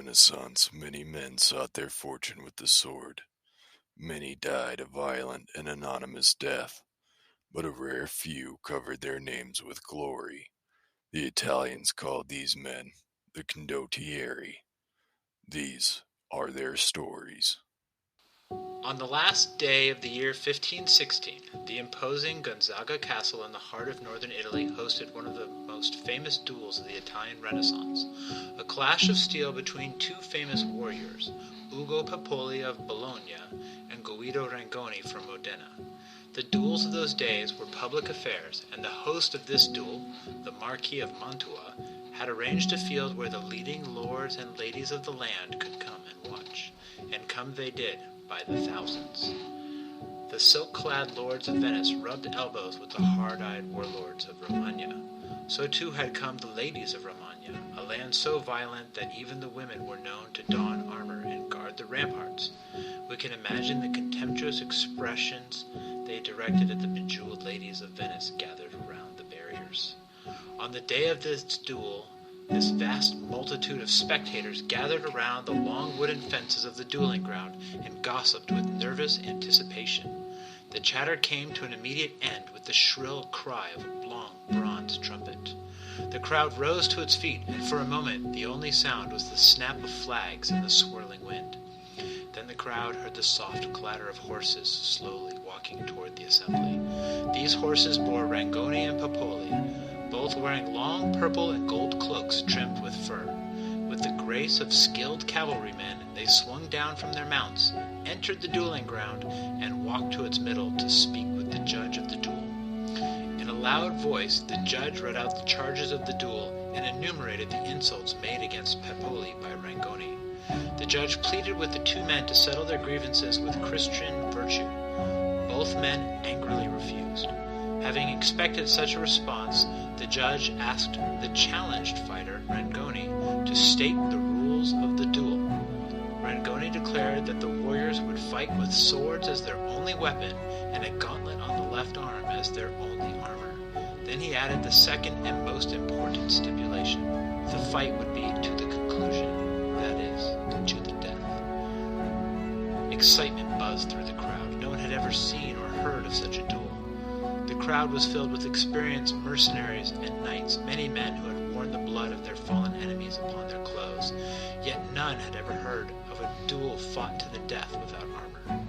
Renaissance, many men sought their fortune with the sword. Many died a violent and anonymous death, but a rare few covered their names with glory. The Italians called these men the condottieri. These are their stories. On the last day of the year 1516, the imposing Gonzaga Castle in the heart of northern Italy hosted one of the most famous duels of the Italian Renaissance, a clash of steel between two famous warriors, Ugo Pepoli of Bologna and Guido Rangoni from Modena. The duels of those days were public affairs, and the host of this duel, the Marquis of Mantua, had arranged a field where the leading lords and ladies of the land could come and watch. And come they did, by the thousands. The silk-clad lords of Venice rubbed elbows with the hard-eyed warlords of Romagna. So too had come the ladies of Romagna, a land so violent that even the women were known to don armor and guard the ramparts. We can imagine the contemptuous expressions they directed at the bejeweled ladies of Venice gathered around the barriers. On the day of this duel, this vast multitude of spectators gathered around the long wooden fences of the dueling ground and gossiped with nervous anticipation. The chatter came to an immediate end with the shrill cry of a long bronze trumpet. The crowd rose to its feet, and for a moment the only sound was the snap of flags in the swirling wind. Then the crowd heard the soft clatter of horses slowly walking toward the assembly. These horses bore Rangoni and Pepoli, both wearing long purple and gold cloaks trimmed with fur. With the grace of skilled cavalrymen, they swung down from their mounts, entered the dueling ground, and walked to its middle to speak with the judge of the duel. In a loud voice, the judge read out the charges of the duel and enumerated the insults made against Pepoli by Rangoni. The judge pleaded with the two men to settle their grievances with Christian virtue. Both men angrily refused. Having expected such a response, the judge asked the challenged fighter, Rangoni, to state the rules of the duel. Rangoni declared that the warriors would fight with swords as their only weapon and a gauntlet on the left arm as their only armor. Then he added the second and most important stipulation. The fight would be to the conclusion, that is, to the death. Excitement buzzed through the crowd. No one had ever seen or heard of such a duel. The crowd was filled with experienced mercenaries and knights, many men who had worn the blood of their fallen enemies upon their clothes, yet none had ever heard of a duel fought to the death without armor.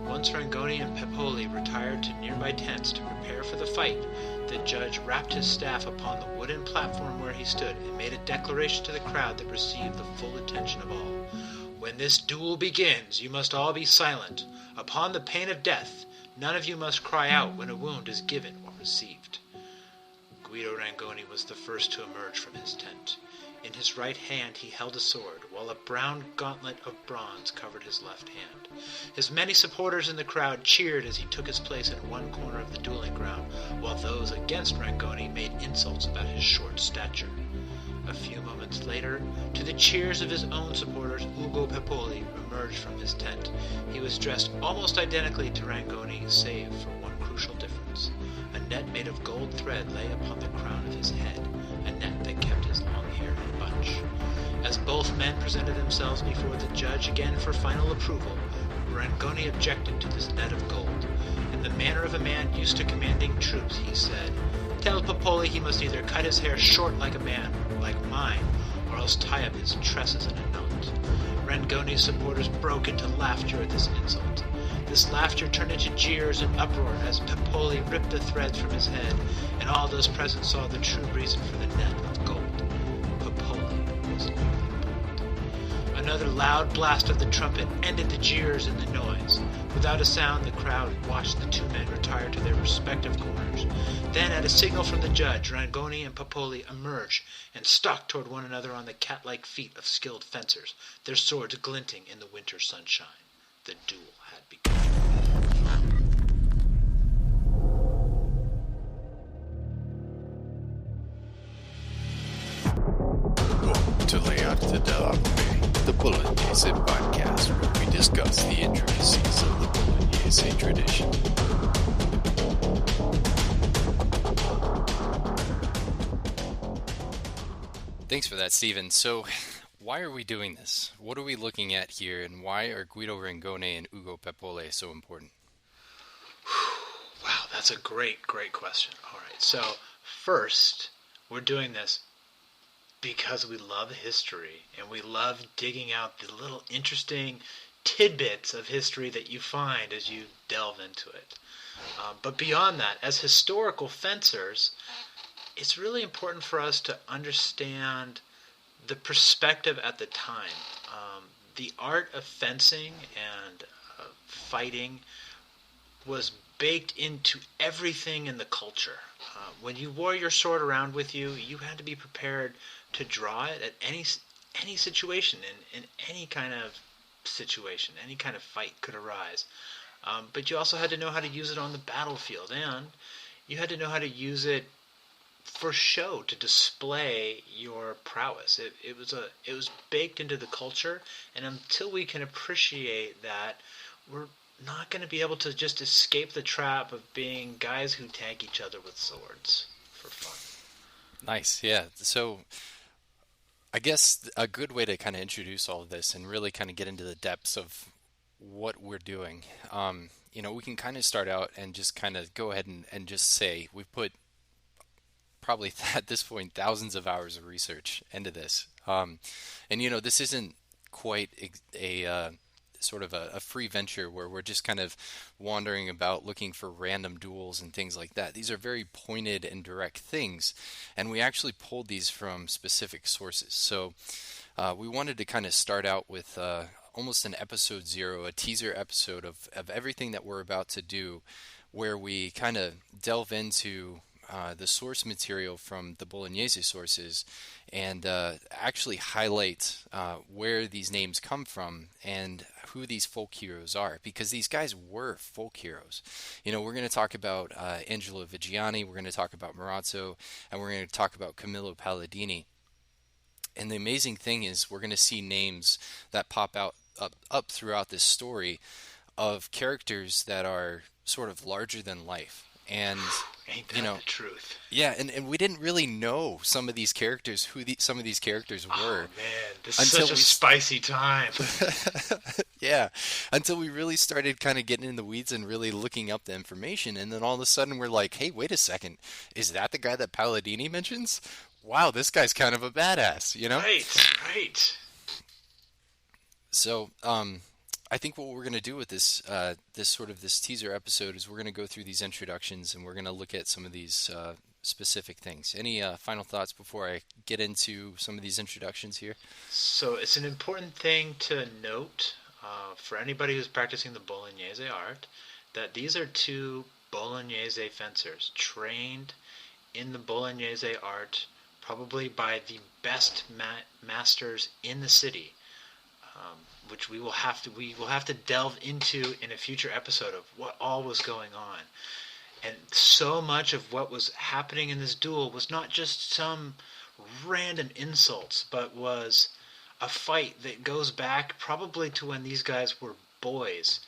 Once Rangoni and Pepoli retired to nearby tents to prepare for the fight, the judge rapped his staff upon the wooden platform where he stood and made a declaration to the crowd that received the full attention of all. "When this duel begins, you must all be silent. Upon the pain of death, none of you must cry out when a wound is given or received." Guido Rangoni was the first to emerge from his tent. In his right hand he held a sword, while a brown gauntlet of bronze covered his left hand. His many supporters in the crowd cheered as he took his place in one corner of the dueling ground, while those against Rangoni made insults about his short stature. A few moments later, to the cheers of his own supporters, Ugo Pepoli emerged from his tent. He was dressed almost identically to Rangoni, save for one crucial difference. A net made of gold thread lay upon the crown of his head, a net that kept his long hair in a bunch. As both men presented themselves before the judge again for final approval, Rangoni objected to this net of gold. In the manner of a man used to commanding troops, he said, "Tell Pepoli he must either cut his hair short like a man, like mine, or else tie up his tresses in a knot." Rangoni's supporters broke into laughter at this insult. This laughter turned into jeers and uproar as Pepoli ripped the threads from his head, and all those present saw the true reason for the net of gold. Pepoli was newly bald. Another loud blast of the trumpet ended the jeers and the noise. Without a sound, the crowd watched the two men retire to their respective corners. Then, at a signal from the judge, Rangoni and Pepoli emerged and stalked toward one another on the cat-like feet of skilled fencers, their swords glinting in the winter sunshine. The duel had begun. Welcome to L'Arte Dell Armi, the Bolognese podcast, where we discuss the intricacies of the Bolognese tradition. Thanks for that, Stephen. So why are we doing this? What are we looking at here, and why are Guido Rangoni and Ugo Pepoli so important? Wow, that's a great question. All right, so first, we're doing this because we love history and we love digging out the little interesting tidbits of history that you find as you delve into it. But beyond that, as historical fencers, it's really important for us to understand the perspective at the time. The art of fencing and fighting was baked into everything in the culture. When you wore your sword around with you, you had to be prepared to draw it at any situation, in any kind of situation, any kind of fight could arise. But you also had to know how to use it on the battlefield, and you had to know how to use it for show to display your prowess. It was baked into the culture, and until we can appreciate that, we're not going to be able to just escape the trap of being guys who tag each other with swords for fun. Nice, yeah. So I guess a good way to kind of introduce all of this and really kind of get into the depths of what we're doing. We can kind of start out and just kind of go ahead and just say we've put probably at this point thousands of hours of research into this. And this isn't quite a sort of a free venture where we're just kind of wandering about looking for random duels and things like that. These are very pointed and direct things, and we actually pulled these from specific sources. So we wanted to kind of start out with almost an episode zero, a teaser episode of everything that we're about to do, where we kind of delve into the source material from the Bolognese sources and actually highlight where these names come from and who these folk heroes are, because these guys were folk heroes. We're going to talk about Angelo Viggiani, we're going to talk about Marozzo, and we're going to talk about Camillo Palladini. And the amazing thing is we're going to see names that pop out up throughout this story of characters that are sort of larger than life. And Ain't that the truth? yeah, and we didn't really know some of these characters, some of these characters Oh were, man, this is such a spicy time. yeah, until we really started kind of getting in the weeds and really looking up the information, and then all of a sudden we're like, hey, wait a second, is that the guy that Palladini mentions? Wow, this guy's kind of a badass. Right. So, I think what we're going to do with this this teaser episode is we're going to go through these introductions and we're going to look at some of these specific things. Any final thoughts before I get into some of these introductions here? So it's an important thing to note for anybody who's practicing the Bolognese art that these are two Bolognese fencers trained in the Bolognese art, probably by the best masters in the city. Which we will have to delve into in a future episode of what all was going on. And so much of what was happening in this duel was not just some random insults, but was a fight that goes back probably to when these guys were boys,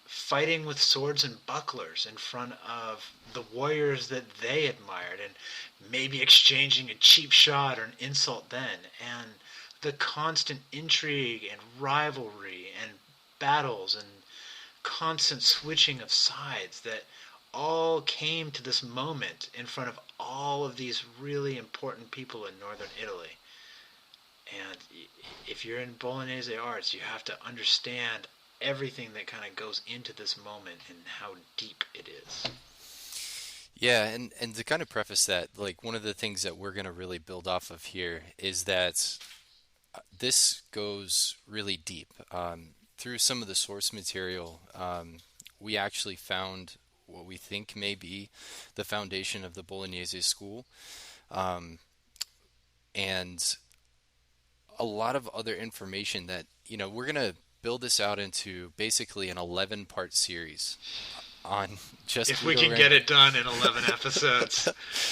fighting with swords and bucklers in front of the warriors that they admired, and maybe exchanging a cheap shot or an insult then. And the constant intrigue and rivalry and battles and constant switching of sides that all came to this moment in front of all of these really important people in northern Italy. And if you're in Bolognese arts, you have to understand everything that kind of goes into this moment and how deep it is. Yeah, and to kind of preface that, like one of the things that we're going to really build off of here is that this goes really deep. Through some of the source material, we actually found what we think may be the foundation of the Bolognese school, and a lot of other information that, we're going to build this out into basically an 11-part series on just if we can get it done in 11 episodes.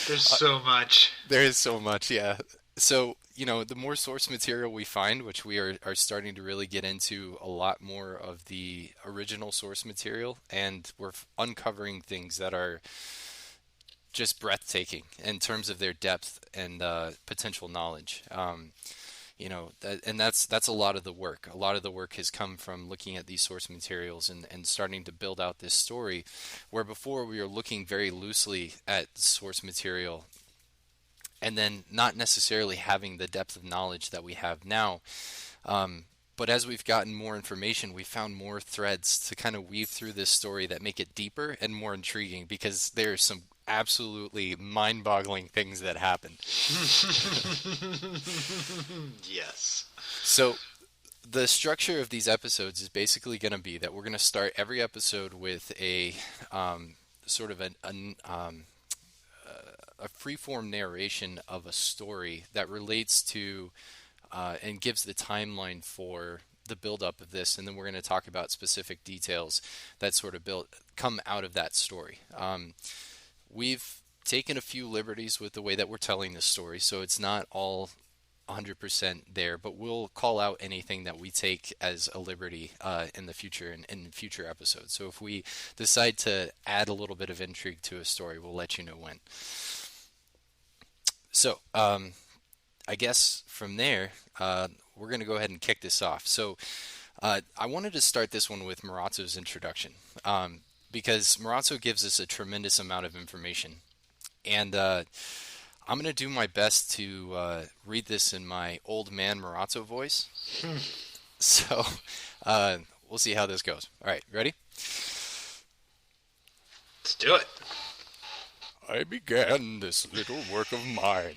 There's so much. There is so much, yeah. So, the more source material we find, which we are starting to really get into a lot more of the original source material, and we're uncovering things that are just breathtaking in terms of their depth and potential knowledge. That's a lot of the work. A lot of the work has come from looking at these source materials and starting to build out this story, where before we were looking very loosely at source material and then not necessarily having the depth of knowledge that we have now. But as we've gotten more information, we've found more threads to kind of weave through this story that make it deeper and more intriguing, because there's some absolutely mind-boggling things that happen. Yes. So the structure of these episodes is basically going to be that we're going to start every episode with a sort of a free-form narration of a story that relates to and gives the timeline for the build-up of this, and then we're going to talk about specific details that sort of come out of that story. We've taken a few liberties with the way that we're telling this story, so it's not all 100% there, but we'll call out anything that we take as a liberty in the future and in future episodes. So if we decide to add a little bit of intrigue to a story, we'll let you know when. So I guess from there, we're going to go ahead and kick this off. So I wanted to start this one with Marozzo's introduction, because Marozzo gives us a tremendous amount of information. And I'm going to do my best to read this in my old man Marozzo voice. So we'll see how this goes. All right, ready? Let's do it. I began this little work of mine,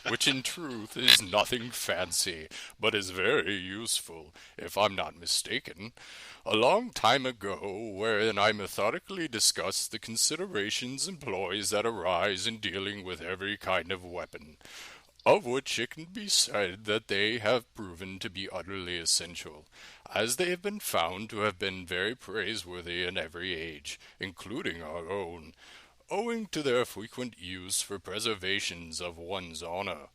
which in truth is nothing fancy, but is very useful, if I'm not mistaken, a long time ago, wherein I methodically discussed the considerations and ploys that arise in dealing with every kind of weapon, of which it can be said that they have proven to be utterly essential, as they have been found to have been very praiseworthy in every age, including our own, owing to their frequent use for preservations of one's honor.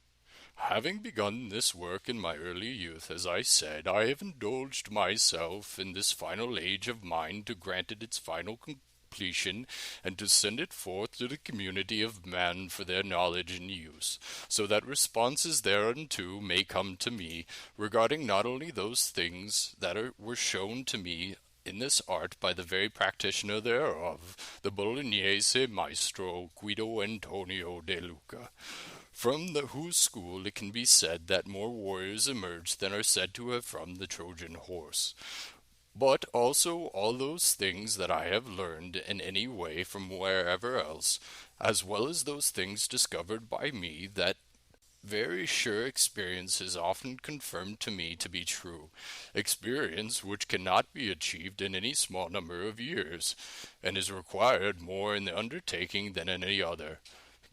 Having begun this work in my early youth, as I said, I have indulged myself in this final age of mine to grant it its final completion, and to send it forth to the community of man for their knowledge and use, so that responses thereunto may come to me, regarding not only those things that were shown to me in this art by the very practitioner thereof, the Bolognese Maestro Guido Antonio de Luca, from whose school it can be said that more warriors emerged than are said to have from the Trojan horse, but also all those things that I have learned in any way from wherever else, as well as those things discovered by me that very sure experience has often confirmed to me to be true, experience which cannot be achieved in any small number of years, and is required more in the undertaking than in any other,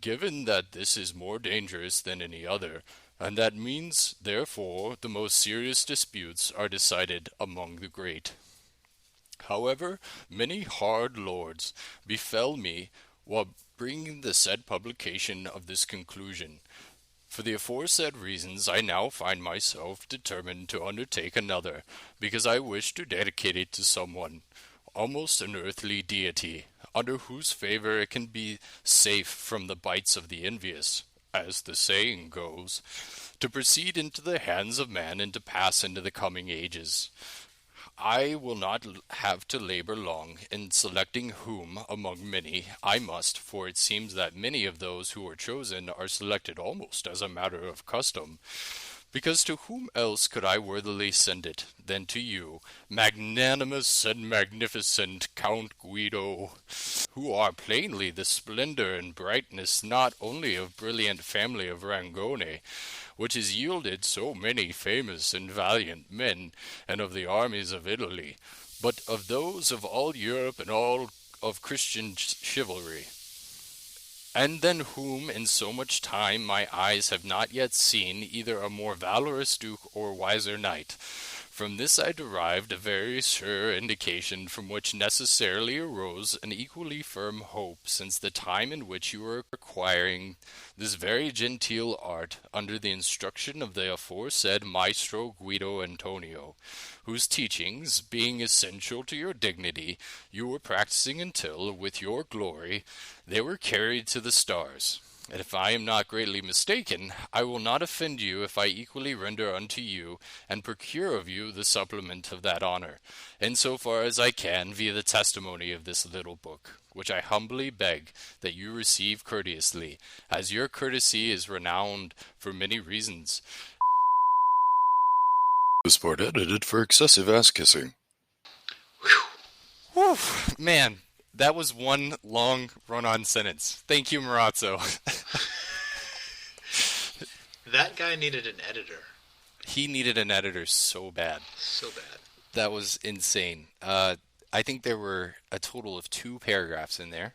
given that this is more dangerous than any other, and that means, therefore, the most serious disputes are decided among the great. However, many hard lords befell me while bringing the said publication of this conclusion. For the aforesaid reasons, I now find myself determined to undertake another, because I wish to dedicate it to someone, almost an earthly deity, under whose favor it can be safe from the bites of the envious, as the saying goes, to proceed into the hands of man and to pass into the coming ages. I will not have to labor long in selecting whom, among many, I must, for it seems that many of those who are chosen are selected almost as a matter of custom, because to whom else could I worthily send it than to you, magnanimous and magnificent Count Guido, who are plainly the splendor and brightness not only of brilliant family of Rangoni, which has yielded so many famous and valiant men, and of the armies of Italy, but of those of all Europe and all of Christian chivalry, and than whom in so much time my eyes have not yet seen either a more valorous duke or wiser knight. From this I derived a very sure indication, from which necessarily arose an equally firm hope, since the time in which you were acquiring this very genteel art under the instruction of the aforesaid Maestro Guido Antonio, whose teachings, being essential to your dignity, you were practicing until, with your glory, they were carried to the stars. And if I am not greatly mistaken, I will not offend you if I equally render unto you and procure of you the supplement of that honor, in so far as I can via the testimony of this little book, which I humbly beg that you receive courteously, as your courtesy is renowned for many reasons. This part edited for excessive ass kissing. Whew, man, that was one long run-on sentence. Thank you, Marozzo. That guy needed an editor. He needed an editor so bad. So bad. That was insane. I think there were a total of 2 paragraphs in there.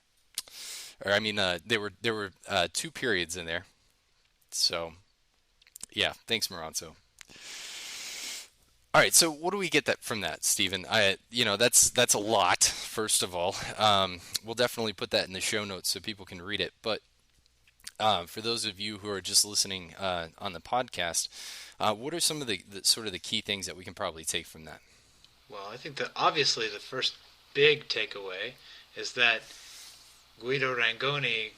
Or I mean, there were 2 periods in there. So, yeah, thanks, Marozzo. All right, so what do we get from that, Stephen? That's a lot. First of all, we'll definitely put that in the show notes so people can read it. But for those of you who are just listening on the podcast, what are some of the sort of the key things that we can probably take from that? Well, I think that obviously the first big takeaway is that Guido Rangoni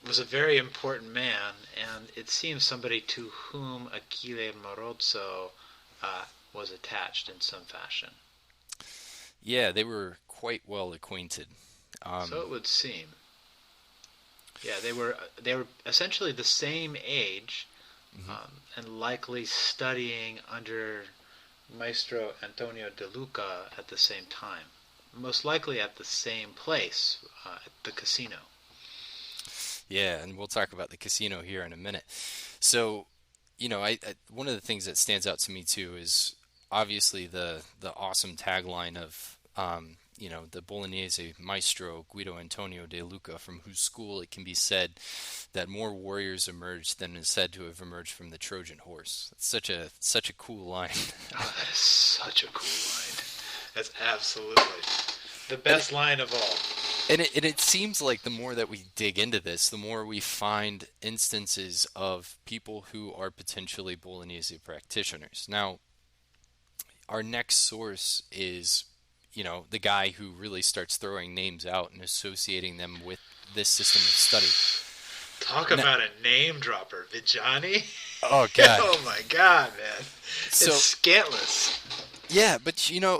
was a very important man, and it seems somebody to whom Achille Marozzo was attached in some fashion. Yeah, they were quite well acquainted. So it would seem. Yeah, they were essentially the same age, and likely studying under Maestro Antonio De Luca at the same time. Most likely at the same place, at the casino. Yeah, and we'll talk about the casino here in a minute. So, I one of the things that stands out to me too is obviously the awesome tagline of the Bolognese maestro Guido Antonio De Luca, from whose school it can be said that more warriors emerged than is said to have emerged from the Trojan horse. It's such a cool line. Oh, that is such a cool line. That's absolutely the best line of all. And it seems like the more that we dig into this, the more we find instances of people who are potentially Bolognese practitioners. Now, our next source is, the guy who really starts throwing names out and associating them with this system of study. Talk about a name dropper, Viggiani. Oh, God. Oh, my God, man. It's scantless. Yeah, but,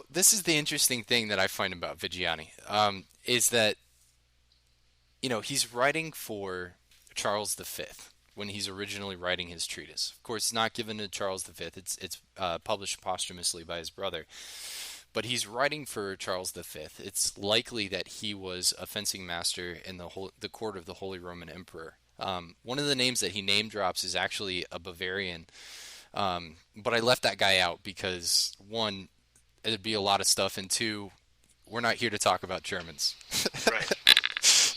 this is the interesting thing that I find about Viggiani. Is that, he's writing for Charles V when he's originally writing his treatise. Of course, it's not given to Charles V. It's published posthumously by his brother. But he's writing for Charles V. It's likely that he was a fencing master in the court of the Holy Roman Emperor. One of the names that he name drops is actually a Bavarian. But I left that guy out because, 1, it'd be a lot of stuff, and 2, we're not here to talk about Germans. Right.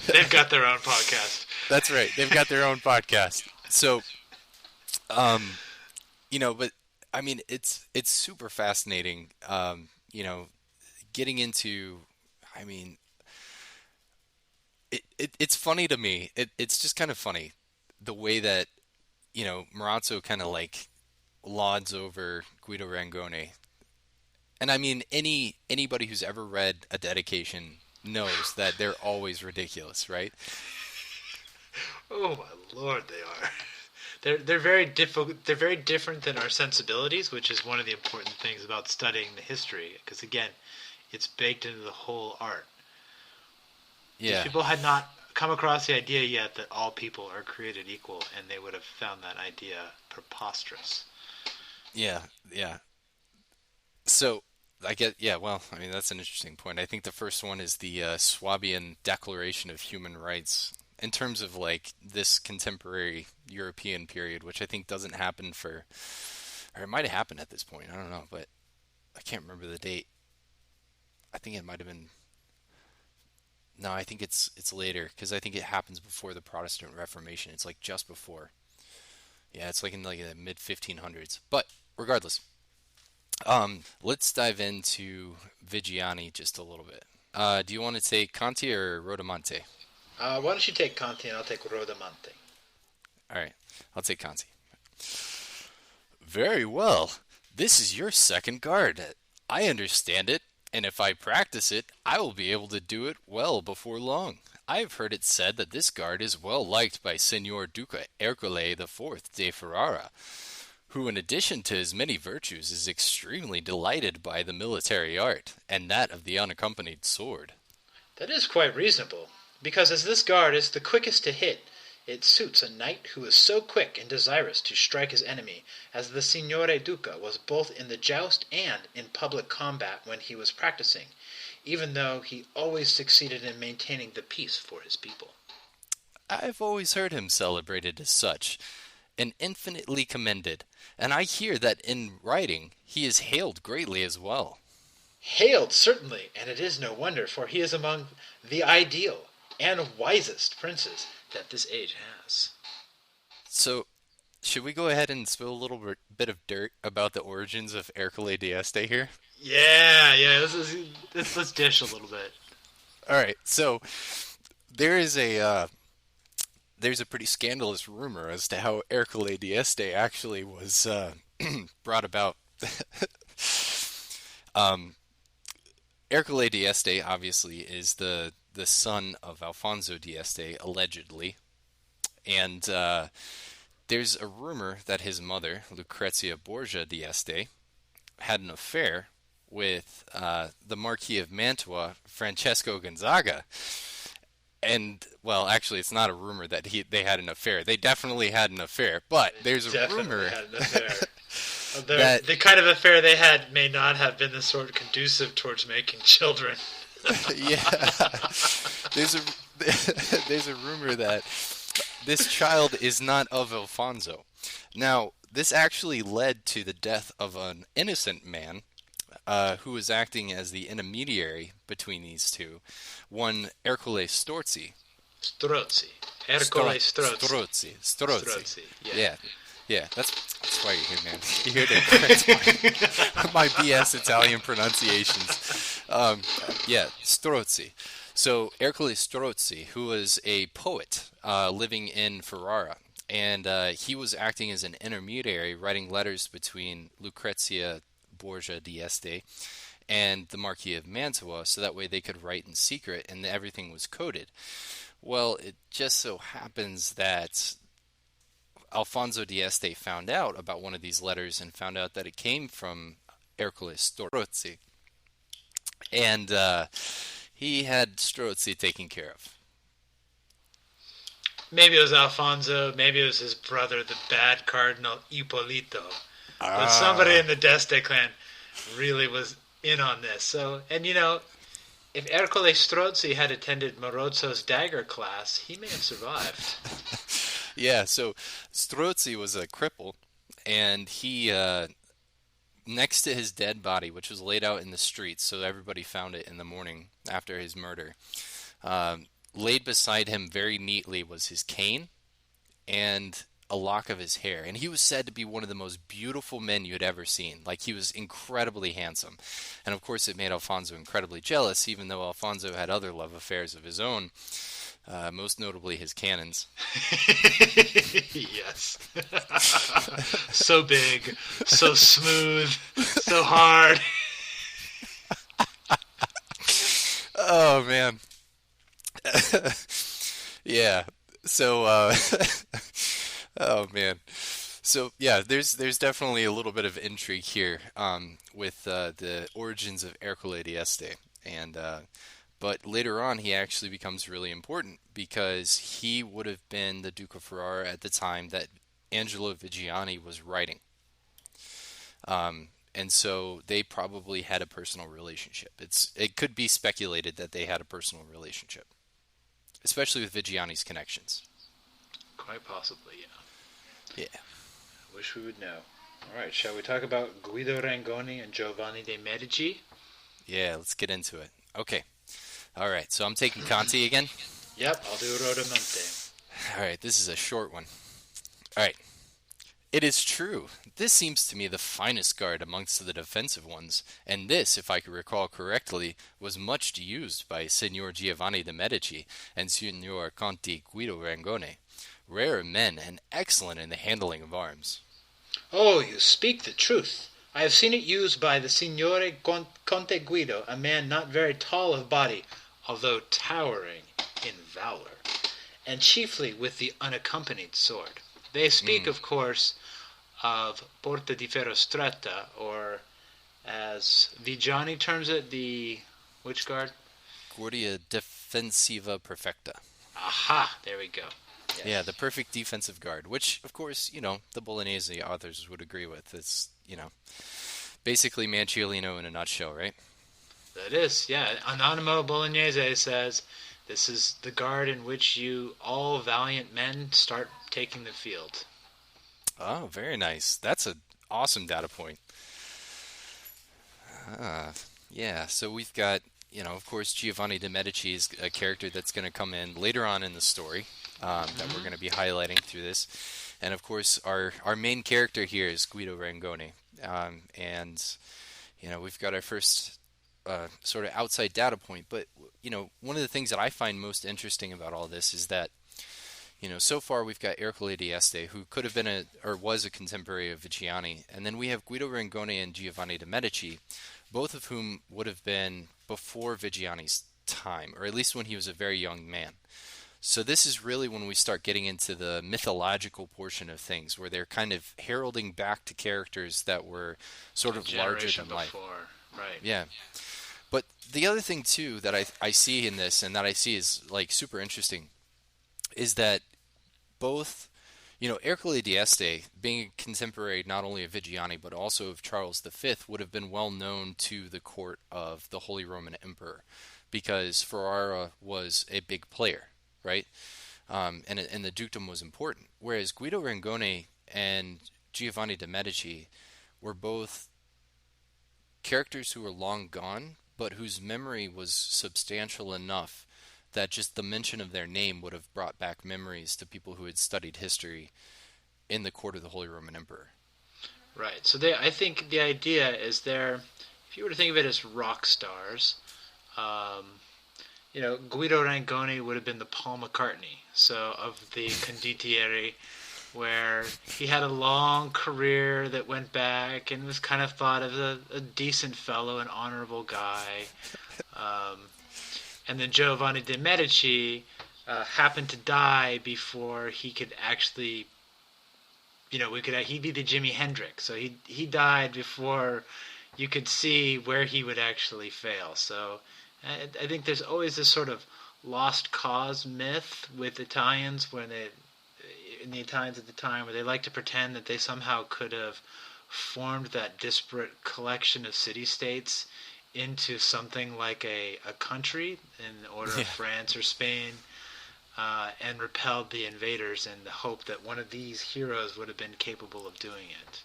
They've got their own podcast. That's right. They've got their own podcast. So, but I mean, it's super fascinating. Getting into, I mean, it's funny to me. It's just kind of funny the way that Marozzo kind of like lauds over Guido Rangoni. And I mean, anybody who's ever read a dedication knows that they're always ridiculous, right? Oh my Lord, they are. They're very difficult. They're very different than our sensibilities, which is one of the important things about studying the history. Because again, it's baked into the whole art. Yeah. These people had not come across the idea yet that all people are created equal, and they would have found that idea preposterous. Yeah. So, I mean, that's an interesting point. I think the first one is the Swabian Declaration of Human Rights, in terms of like this contemporary European period, which I think doesn't happen or it might have happened at this point. I don't know, but I can't remember the date. I think it might have been. No, I think it's later, because I think it happens before the Protestant Reformation. It's like just before. Yeah, it's like in like the mid 1500s. But regardless, let's dive into Viggiani just a little bit. Do you want to take Conti or Rodamonte? Why don't you take Conti and I'll take Rodamonte? All right, I'll take Conti. Very well. This is your second guard. I understand it, and if I practice it, I will be able to do it well before long. I've heard it said that this guard is well liked by Signor Duca Ercole IV de Ferrara, who in addition to his many virtues is extremely delighted by the military art, and that of the unaccompanied sword. That is quite reasonable, because as this guard is the quickest to hit, it suits a knight who is so quick and desirous to strike his enemy, as the Signore Duca was both in the joust and in public combat when he was practicing, even though he always succeeded in maintaining the peace for his people. I've always heard him celebrated as such, and infinitely commended, and I hear that in writing he is hailed greatly as well. Hailed, certainly, and it is no wonder, for he is among the ideal and wisest princes that this age has. So, should we go ahead and spill a little bit of dirt about the origins of Ercole d'Este here? Yeah, let's dish a little bit. All right, so there is there's a pretty scandalous rumor as to how Ercole d'Este actually was brought about. Ercole d'Este obviously is the son of Alfonso d'Este, allegedly, and there's a rumor that his mother, Lucrezia Borgia d'Este, had an affair with the Marquis of Mantua, Francesco Gonzaga. And, well, actually, it's not a rumor that they had an affair. They definitely had an affair, but there's a rumor had an affair. The kind of affair they had may not have been the sort conducive towards making children. Yeah. There's a rumor that this child is not of Alfonso. Now, this actually led to the death of an innocent man who was acting as the intermediary between these two, one Ercole Strozzi. Ercole Strozzi. Strozzi. Yeah, that's why you're here, man. You hear that? My BS Italian pronunciations. Strozzi. So Ercole Strozzi, who was a poet living in Ferrara, and he was acting as an intermediary, writing letters between Lucrezia Borgia d'Este and the Marquis of Mantua, so that way they could write in secret and everything was coded. Well, it just so happens that Alfonso d'Este found out about one of these letters and found out that it came from Ercole Strozzi, and he had Strozzi taken care of. Maybe it was Alfonso, maybe it was his brother, the bad Cardinal Ippolito. But somebody in the d'Este clan really was in on this. So, and if Ercole Strozzi had attended Marozzo's dagger class, he may have survived. Yeah, so Strozzi was a cripple, and he, next to his dead body, which was laid out in the streets, so everybody found it in the morning after his murder, laid beside him very neatly was his cane and a lock of his hair, and he was said to be one of the most beautiful men you had ever seen. Like, he was incredibly handsome, and of course it made Alfonso incredibly jealous, even though Alfonso had other love affairs of his own, most notably his cannons. Yes. So big, so smooth, so hard. Oh man. Yeah. So oh man. So yeah, there's definitely a little bit of intrigue here with the origins of Ercole d'Este, and but later on he actually becomes really important because he would have been the Duke of Ferrara at the time that Angelo Viggiani was writing, and so they probably had a personal relationship. It could be speculated that they had a personal relationship, especially with Viggiani's connections. Quite possibly, yeah. Yeah. I wish we would know. All right, shall we talk about Guido Rangoni and Giovanni de' Medici? Yeah, let's get into it. Okay. All right, so I'm taking Conti again? Yep, I'll do Rodamonte. All right, this is a short one. All right. It is true. This seems to me the finest guard amongst the defensive ones, and this, if I could recall correctly, was much used by Signor Giovanni de' Medici and Signor Conti Guido Rangoni. Rare men and excellent in the handling of arms. Oh, you speak the truth. I have seen it used by the Signore Conte Guido, a man not very tall of body, although towering in valor, and chiefly with the unaccompanied sword. They speak, of course, of Porta di Ferro Stretta, or as Viggiani terms it, the which guard? Guardia Defensiva Perfecta. Aha, there we go. Yes. Yeah, the perfect defensive guard, which, of course, the Bolognese authors would agree with. It's, basically Manciolino in a nutshell, right? That is, yeah. Anonimo Bolognese says, this is the guard in which you, all valiant men, start taking the field. Oh, very nice. That's an awesome data point. Yeah, so we've got, of course, Giovanni de' Medici is a character that's going to come in later on in the story that we're going to be highlighting through this. And, of course, our main character here is Guido Rangoni. And, we've got our first sort of outside data point. But, one of the things that I find most interesting about all this is that, so far we've got Ercole d'Este, who could have been or was a contemporary of Viggiani. And then we have Guido Rangoni and Giovanni de' Medici, both of whom would have been before Viggiani's time, or at least when he was a very young man. So this is really when we start getting into the mythological portion of things, where they're kind of heralding back to characters that were sort of larger than life. Right. Yeah. But the other thing, too, that I see in this, and that I see is like super interesting, is that both, Ercole d'Este, being a contemporary not only of Viggiani, but also of Charles V, would have been well known to the court of the Holy Roman Emperor, because Ferrara was a big player, right? And the dukedom was important. Whereas Guido Rangoni and Giovanni de' Medici were both characters who were long gone, but whose memory was substantial enough that just the mention of their name would have brought back memories to people who had studied history in the court of the Holy Roman Emperor. Right. So I think the idea is if you were to think of it as rock stars, Guido Rangoni would have been the Paul McCartney, of the condottieri, where he had a long career that went back and was kind of thought of a decent fellow, an honorable guy. And then Giovanni de' Medici happened to die before he could actually, he'd be the Jimi Hendrix. So he died before you could see where he would actually fail. So I think there's always this sort of lost cause myth with Italians in the Italians at the time, where they like to pretend that they somehow could have formed that disparate collection of city-states into something like a country in the order of France or Spain, and repelled the invaders in the hope that one of these heroes would have been capable of doing it.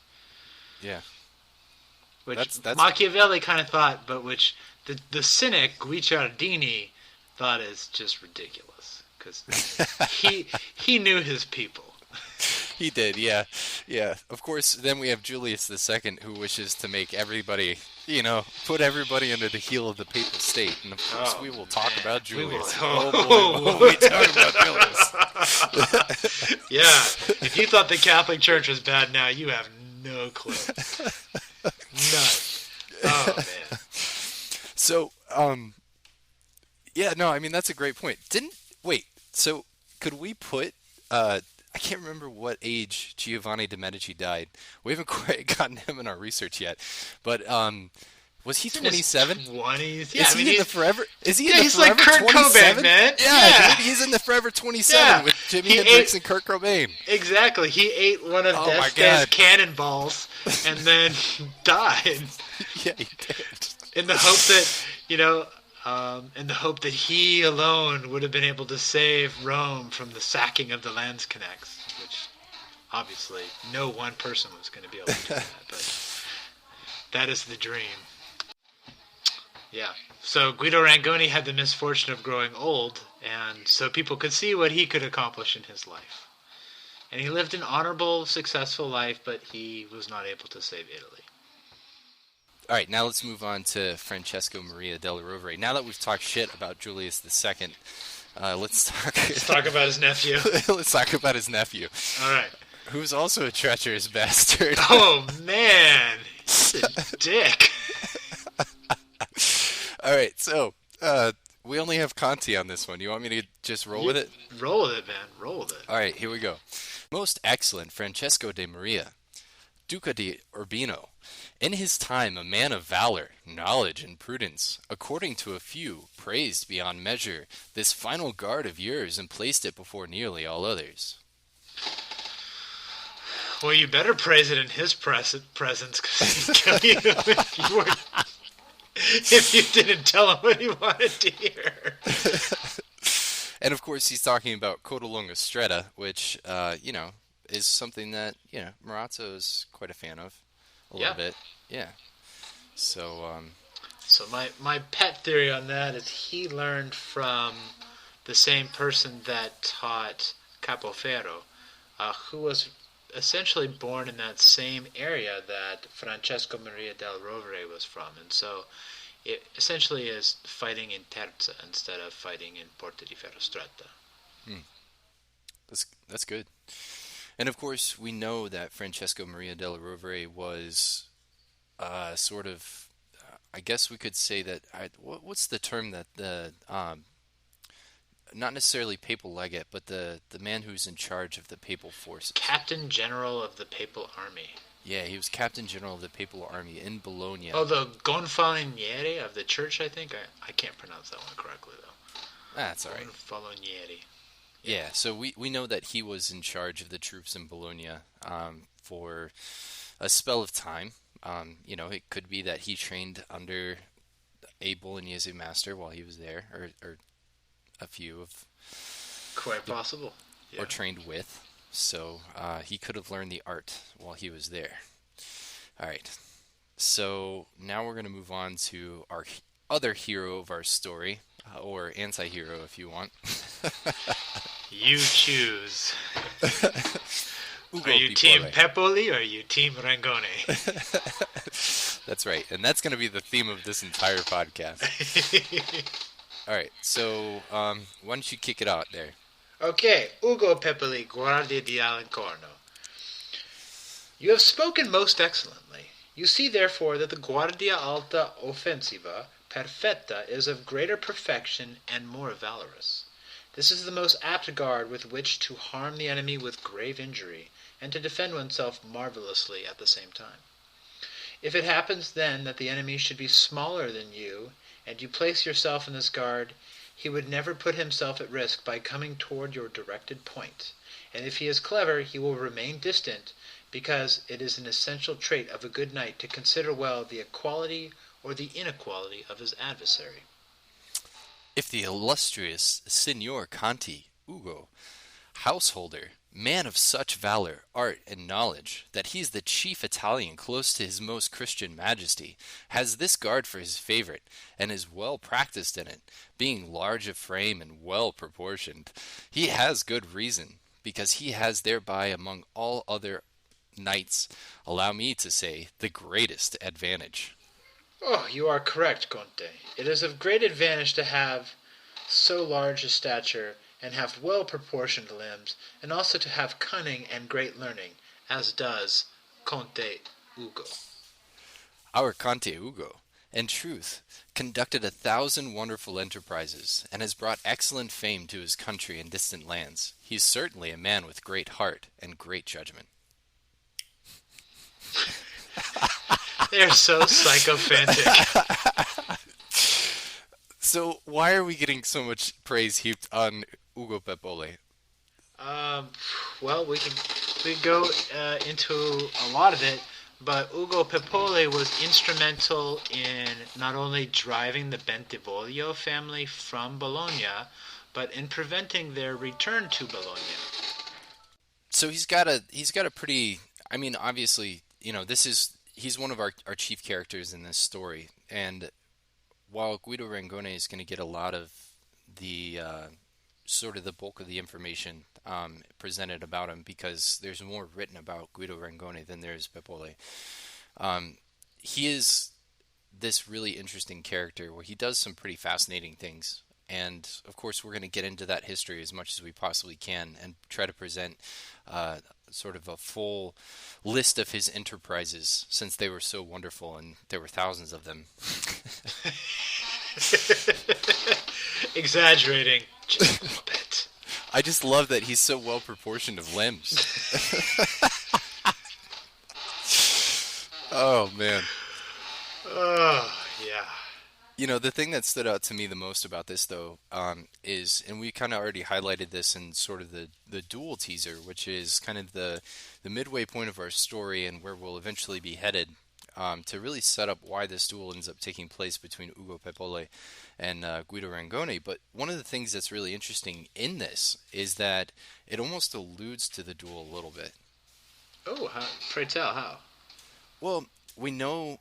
Yeah. Which that's Machiavelli kind of thought, but which the cynic Guicciardini thought is just ridiculous, because he knew his people. He did, yeah. Yeah. Of course, then we have Julius II, who wishes to make everybody, put everybody under the heel of the papal state. And of course, we will talk about Julius. Oh boy, will we talk about Julius. Yeah. If you thought the Catholic Church was bad now, you have no clue. None. Oh, man. So, yeah, no, I mean, that's a great point. So could we put, I can't remember what age Giovanni de' Medici died. We haven't quite gotten him in our research yet. But was he 27? 20s. Yeah, is he in the forever? Is he in the he's forever like Kurt 27? Cobain, man. Yeah, dude, he's in the forever 27 with Jimi Hendrix and Kurt Cobain. Exactly. He ate one of D'Este's cannonballs and then died. Yeah, he did. In the hope that, he alone would have been able to save Rome from the sacking of the Landsknechts, which obviously no one person was going to be able to do that, but that is the dream. Yeah. So Guido Rangoni had the misfortune of growing old, and so people could see what he could accomplish in his life. And he lived an honorable, successful life, but he was not able to save Italy. All right, now let's move on to Francesco Maria della Rovere. Now that we've talked shit about Julius II, let's talk about his nephew. Let's talk about his nephew. All right. Who's also a treacherous bastard. Oh, man. He's a dick. All right, so We only have Conti on this one. You want me to just roll with it? Roll with it, man. Roll with it. All right, here we go. Most excellent Francesco de Maria, Duca di Urbino, in his time a man of valor, knowledge, and prudence, according to a few, praised beyond measure this final guard of yours and placed it before nearly all others. Well, you better praise it in his presence, because he'd kill you if you didn't tell him what he wanted to hear. And of course, he's talking about Codalonga Stretta, which, is something that, Marozzo is quite a fan of a little bit. Yeah. So, So my pet theory on that is he learned from the same person that taught Capoferro, who was essentially born in that same area that Francesco Maria del Rovere was from. And so it essentially is fighting in terza instead of fighting in Porta di Ferro Stretta. That's good. And of course, we know that Francesco Maria del Rovere was sort of, I guess we could say that, what's the term that not necessarily papal legate, but the man who's in charge of the papal forces. Captain General of the Papal Army. Yeah, he was Captain General of the Papal Army in Bologna. Oh, the Gonfaloniere of the church, I think? I can't pronounce that one correctly, though. That's all right. Gonfaloniere. Yeah, so we know that he was in charge of the troops in Bologna for a spell of time. It could be that he trained under a Bolognese master while he was there, or a few of... Quite possible. Yeah. Or trained with. So he could have learned the art while he was there. All right. So now we're going to move on to our other hero of our story, or anti-hero if you want. You choose. Ugo are you Pepoli. Team Pepoli or are you Team Rangoni? That's right. And that's going to be the theme of this entire podcast. All right. So why don't you kick it out there? Okay, Ugo Pepoli, Guardia di Alencorno. You have spoken most excellently. You see, therefore, that the Guardia Alta Offensiva Perfetta is of greater perfection and more valorous. This is the most apt guard with which to harm the enemy with grave injury, and to defend oneself marvelously at the same time. If it happens then that the enemy should be smaller than you, and you place yourself in this guard, he would never put himself at risk by coming toward your directed point. And if he is clever, he will remain distant, because it is an essential trait of a good knight to consider well the equality or the inequality of his adversary. If the illustrious Signor Conti, Ugo, householder, man of such valor, art, and knowledge, that he is the chief Italian close to his most Christian majesty, has this guard for his favorite, and is well practised in it, being large of frame and well proportioned, he has good reason, because he has thereby among all other knights, allow me to say, the greatest advantage. Oh, you are correct, Conte. It is of great advantage to have so large a stature, and have well-proportioned limbs, and also to have cunning and great learning, as does Conte Ugo. Our Conte Ugo, in truth, conducted 1,000 wonderful enterprises, and has brought excellent fame to his country and distant lands. He is certainly a man with great heart and great judgment. They're so sycophantic. So why are we getting so much praise heaped on Ugo Pepoli? Well, we can go into a lot of it, but Ugo Pepoli was instrumental in not only driving the Bentivoglio family from Bologna, but in preventing their return to Bologna. So he's got a pretty, I mean, obviously, he's one of our chief characters in this story, and while Guido Rangoni is going to get a lot of the sort of the bulk of the information presented about him, because there's more written about Guido Rangoni than there is Pepoli. He is this really interesting character where he does some pretty fascinating things, and of course we're going to get into that history as much as we possibly can and try to present sort of a full list of his enterprises, since they were so wonderful and there were thousands of them. Exaggerating just a little bit. I just love that he's so well proportioned of limbs. Oh man. Oh, yeah. You know, the thing that stood out to me the most about this, though, is, and we kind of already highlighted this in sort of the duel teaser, which is kind of the midway point of our story and where we'll eventually be headed, to really set up why this duel ends up taking place between Ugo Pepoli and Guido Rangoni. But one of the things that's really interesting in this is that it almost alludes to the duel a little bit. Oh, pray tell, how? Well, we know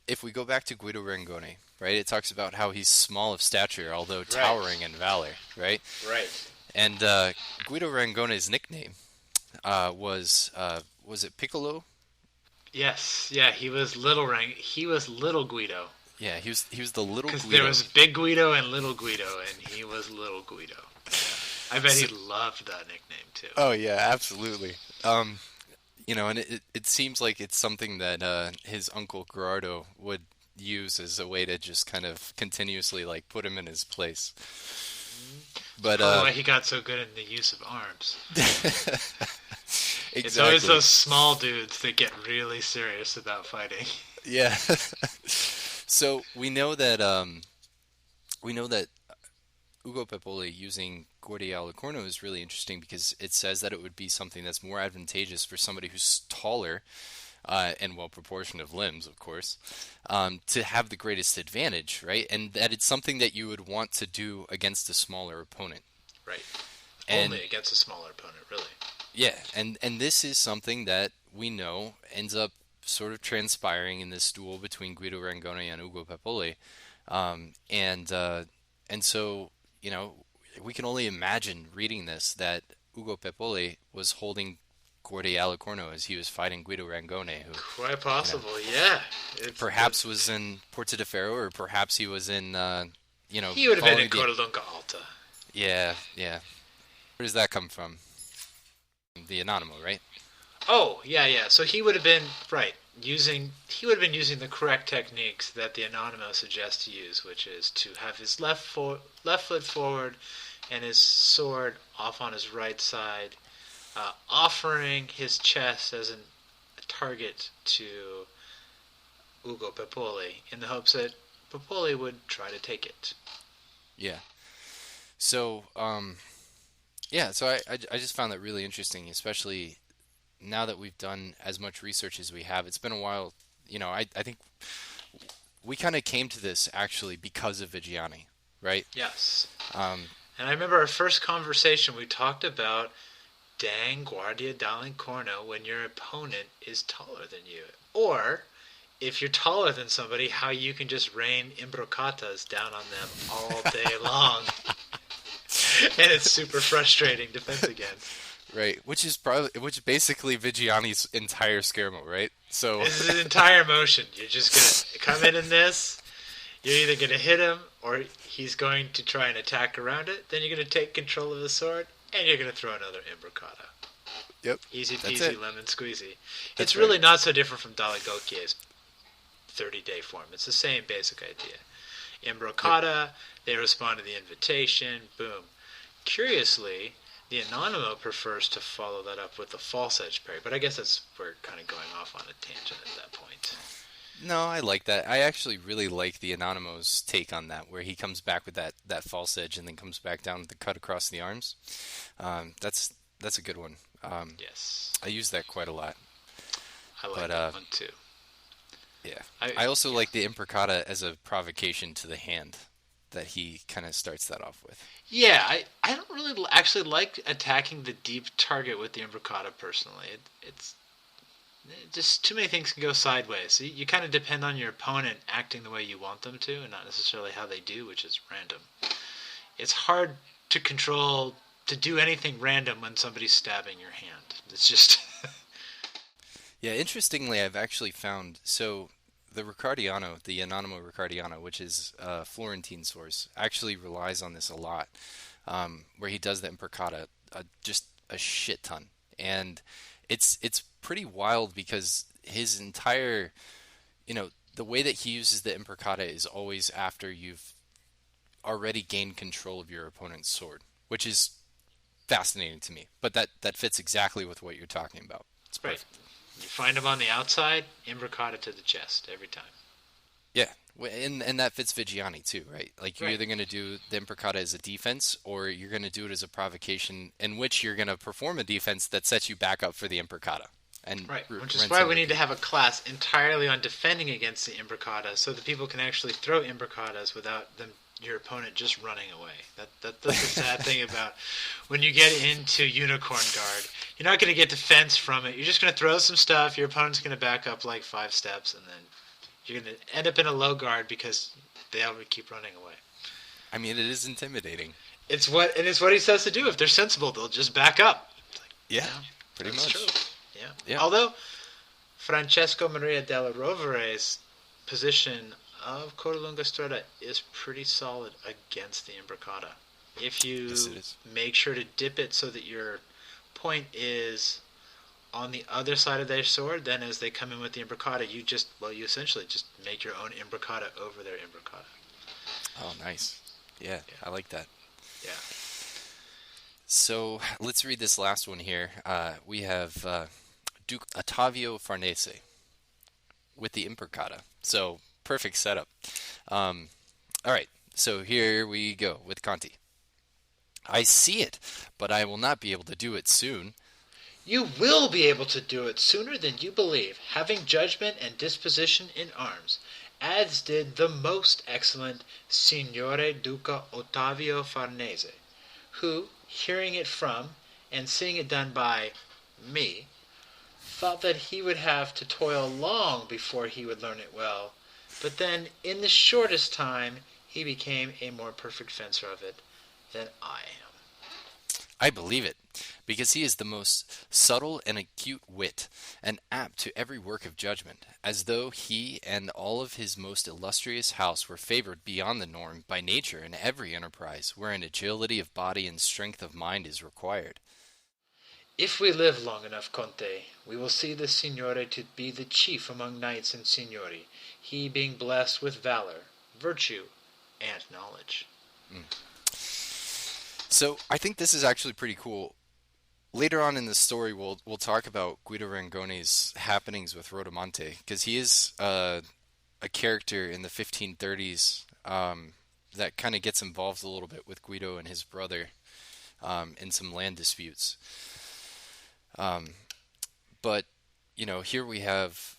if we go back to Guido Rangoni, right, it talks about how he's small of stature, although towering in valor, right? Right. And Guido Rangoni's nickname was it Piccolo? Yes, yeah, he was little Guido. Yeah, he was the little Guido. Because there was Big Guido and Little Guido, and he was Little Guido. I bet he loved that nickname too. Oh yeah, absolutely. You know, and it seems like it's something that his uncle Gerardo would use as a way to just kind of continuously like put him in his place. But why he got so good in the use of arms. Exactly. It's always those small dudes that get really serious about fighting. Yeah. So we know that Ugo Pepoli using Guardia al Corno is really interesting because it says that it would be something that's more advantageous for somebody who's taller and well proportioned of limbs, of course, to have the greatest advantage, right? And that it's something that you would want to do against a smaller opponent. Right. And, only against a smaller opponent, really. Yeah, and this is something that we know ends up sort of transpiring in this duel between Guido Rangoni and Ugo Pepoli. And so, you know, we can only imagine reading this that Ugo Pepoli was holding Guardia al Corno as he was fighting Guido Rangoni, who quite possible, yeah. Perhaps was in Porta de Ferro, or perhaps he was in, he would have been in Cordillunca Alta. Yeah. Where does that come from? The Anonimo, right? Oh, yeah. So he would have been using the correct techniques that the Anonimo suggests to use, which is to have his left foot forward and his sword off on his right side, offering his chest as a target to Ugo Pepoli in the hopes that Pepoli would try to take it. Yeah. So, so I just found that really interesting, especially now that we've done as much research as we have. It's been a while. You know, I think we kind of came to this actually because of Viggiani, right? Yes. And I remember our first conversation, we talked about dang Guardia dall'Incorno when your opponent is taller than you. Or, if you're taller than somebody, how you can just rain imbrocatas down on them all day long. And it's super frustrating defense against. Right, which basically Viggiani's entire Schermo, right? So this is his entire motion. You're just gonna come in this. You're either gonna hit him, or he's going to try and attack around it. Then you're gonna take control of the sword, and you're gonna throw another imbroccata. Yep. Easy peasy, lemon squeezy. That's it's really right. not so different from Dall'Ingochi's 30-day form. It's the same basic idea. Imbroccata, they respond to the invitation, boom. Curiously, the Anonimo prefers to follow that up with the false edge parry, but I guess we're kind of going off on a tangent at that point. No, I like that. I actually really like the Anonimo's take on that, where he comes back with that false edge and then comes back down with the cut across the arms. That's a good one. Yes. I use that quite a lot. I like that one too. Yeah. I also like the imbroccata as a provocation to the hand that he kind of starts that off with. Yeah, I don't really actually like attacking the deep target with the imbroccata personally. It's just too many things can go sideways. So you kind of depend on your opponent acting the way you want them to and not necessarily how they do, which is random. It's hard to control, to do anything random when somebody's stabbing your hand. It's just... Yeah, interestingly, I've actually found... So the Riccardiano, the Anonimo Riccardiano, which is a Florentine source, actually relies on this a lot, where he does the imbroccata just a shit ton. And it's pretty wild because his entire, the way that he uses the imbroccata is always after you've already gained control of your opponent's sword, which is fascinating to me. But that fits exactly with what you're talking about. It's Right. perfect. You find him on the outside, imbricata to the chest every time. Yeah, and that fits Viggiani too, right? Like you're Right. either going to do the imbricata as a defense, or you're going to do it as a provocation, in which you're going to perform a defense that sets you back up for the imbricata. And Right, which is rinse why and we need to repeat. have a class entirely on defending against the imbricata, so that people can actually throw imbricatas without your opponent just running away. That's the sad thing about when you get into Unicorn Guard. You're not going to get defense from it. You're just going to throw some stuff. Your opponent's going to back up like 5 steps, and then you're going to end up in a low guard because they all keep running away. I mean, it is intimidating. It's what he says to do. If they're sensible, they'll just back up. It's like, Yeah, pretty that's much. true. Yeah. Yeah. Although Francesco Maria della Rovere's position of Codalunga Stretta is pretty solid against the imbricata. If you Yes, it is. make sure to dip it so that your point is on the other side of their sword, then as they come in with the imbricata, you essentially just make your own imbricata over their imbricata. Oh, nice. Yeah, I like that. Yeah. So let's read this last one here. We have Duke Ottavio Farnese with the imbricata. So perfect setup. All right, so here we go with Conti. I see it, but I will not be able to do it soon. You will be able to do it sooner than you believe, having judgment and disposition in arms, as did the most excellent Signore Duca Ottavio Farnese, who, hearing it from and seeing it done by me, thought that he would have to toil long before he would learn it well, but then in the shortest time he became a more perfect fencer of it than I am. I believe it, because he is the most subtle and acute wit, and apt to every work of judgment, as though he and all of his most illustrious house were favored beyond the norm by nature in every enterprise wherein agility of body and strength of mind is required. If we live long enough, Conte, we will see this Signore to be the chief among knights and signori, he being blessed with valor, virtue, and knowledge. So I think this is actually pretty cool. Later on in the story, we'll talk about Guido Rangoni's happenings with Rodomonte, because he is a character in the 1530s that kind of gets involved a little bit with Guido and his brother in some land disputes. But here we have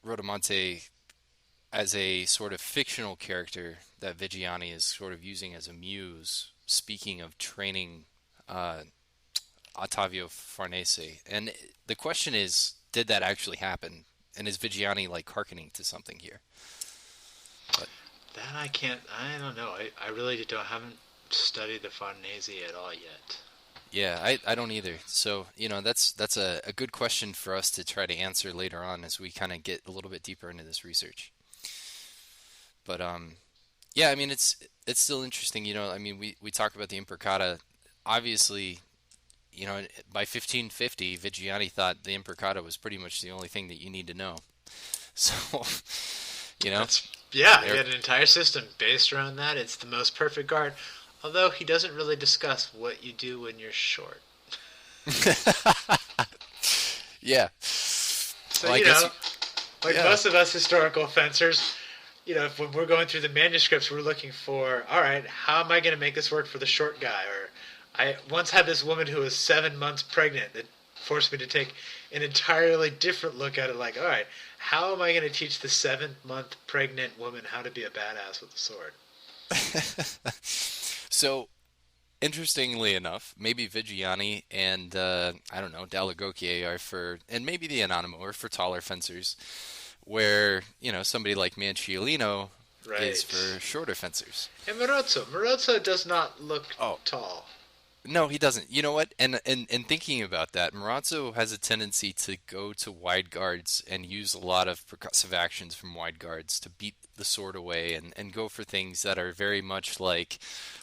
Rodomonte as a sort of fictional character that Viggiani is sort of using as a muse, speaking of training Ottavio Farnese. And the question is, did that actually happen? And is Viggiani like hearkening to something here? But That I don't know. I really haven't studied the Farnese at all yet. yeah, I don't either. So, that's a good question for us to try to answer later on as we kind of get a little bit deeper into this research. But yeah, I mean it's still interesting, I mean we talk about the imbricata. Obviously, by 1550, Viggiani thought the imbricata was pretty much the only thing that you need to know. So, He had an entire system based around that. It's the most perfect guard. Although he doesn't really discuss what you do when you're short. yeah. So, Well, yeah. most of us historical fencers, when we're going through the manuscripts, we're looking for, all right, how am I going to make this work for the short guy? Or I once had this woman who was 7 months pregnant that forced me to take an entirely different look at it. Like, all right, how am I going to teach the 7-month pregnant woman how to be a badass with a sword? So, interestingly enough, maybe Viggiani and, I don't know, Dall'Agocchie are for, and maybe the Anonimo are for taller fencers, where, somebody like Manciolino Right. is for shorter fencers. And Marozzo does not look Oh. tall. No, he doesn't. You know what? And thinking about that, Marozzo has a tendency to go to wide guards and use a lot of percussive actions from wide guards to beat the sword away and go for things that are very much like,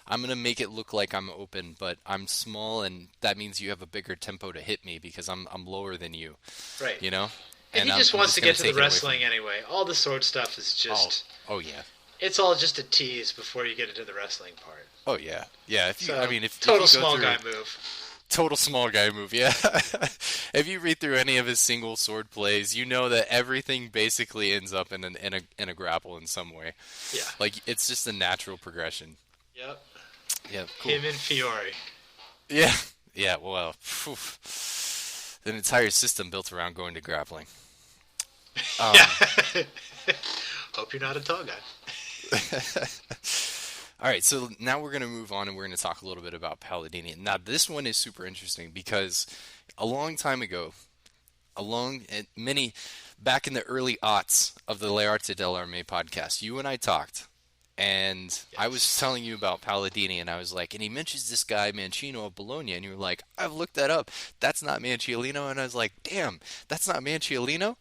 I'm going to make it look like I'm open, but I'm small, and that means you have a bigger tempo to hit me because I'm lower than you. Right. And he I'm just wants to gonna get to take the it away wrestling anyway. All the sword stuff is just... Oh yeah. It's all just a tease before you get into the wrestling part. Oh yeah, yeah. If you, I So, mean, if total you go small through guy move. total small guy move, yeah. If you read through any of his single sword plays, you know that everything basically ends up in a grapple in some way. Yeah. Like it's just a natural progression. Yep. Yeah, cool. Him and Fiore. Yeah, yeah. Well, phew. An entire system built around going to grappling. Yeah. Hope you're not a tall guy. All right, so now we're going to move on and we're going to talk a little bit about Palladini. Now, this one is super interesting because a long time ago, back in the early aughts of the Le Arte Dell Armi podcast, you and I talked, and Yes. I was telling you about Palladini, and I was like, and he mentions this guy Mancino of Bologna, and you were like, I've looked that up. That's not Manciolino, and I was like, damn, that's not Manciolino,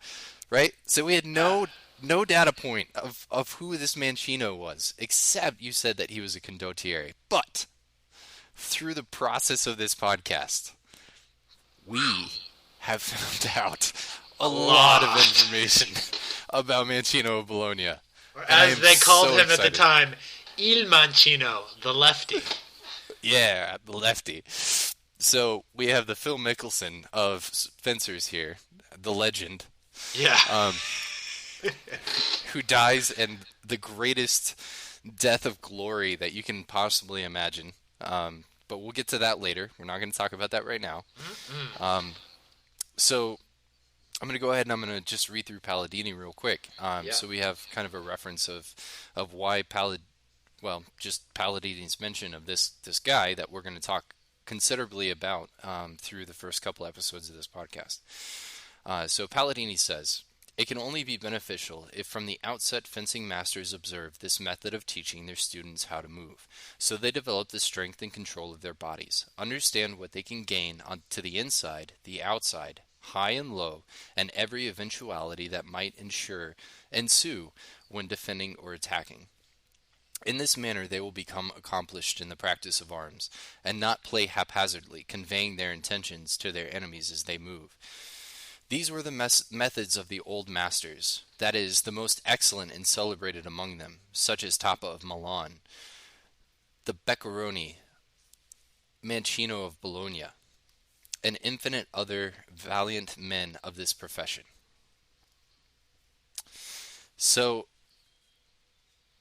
right? So we had no data point of who this Mancino was, except you said that he was a condottiere. But through the process of this podcast, we have found out a lot of information about Mancino of Bologna. Or as they called him at the excited. time, Il Mancino, the lefty. Yeah, the lefty. So we have the Phil Mickelson of fencers here, the legend. Yeah. Who dies in the greatest death of glory that you can possibly imagine. But we'll get to that later. We're not going to talk about that right now. So I'm going to go ahead and I'm going to just read through Palladini real quick. So we have kind of a reference of why just Palladini's mention of this guy that we're going to talk considerably about through the first couple episodes of this podcast. So Palladini says, it can only be beneficial if from the outset fencing masters observe this method of teaching their students how to move, so they develop the strength and control of their bodies, understand what they can gain to the inside, the outside, high and low, and every eventuality that might ensue when defending or attacking. In this manner they will become accomplished in the practice of arms, and not play haphazardly, conveying their intentions to their enemies as they move. These were the methods of the old masters, that is, the most excellent and celebrated among them, such as Tappa of Milan, the Beccaroni, Mancino of Bologna, and infinite other valiant men of this profession. So,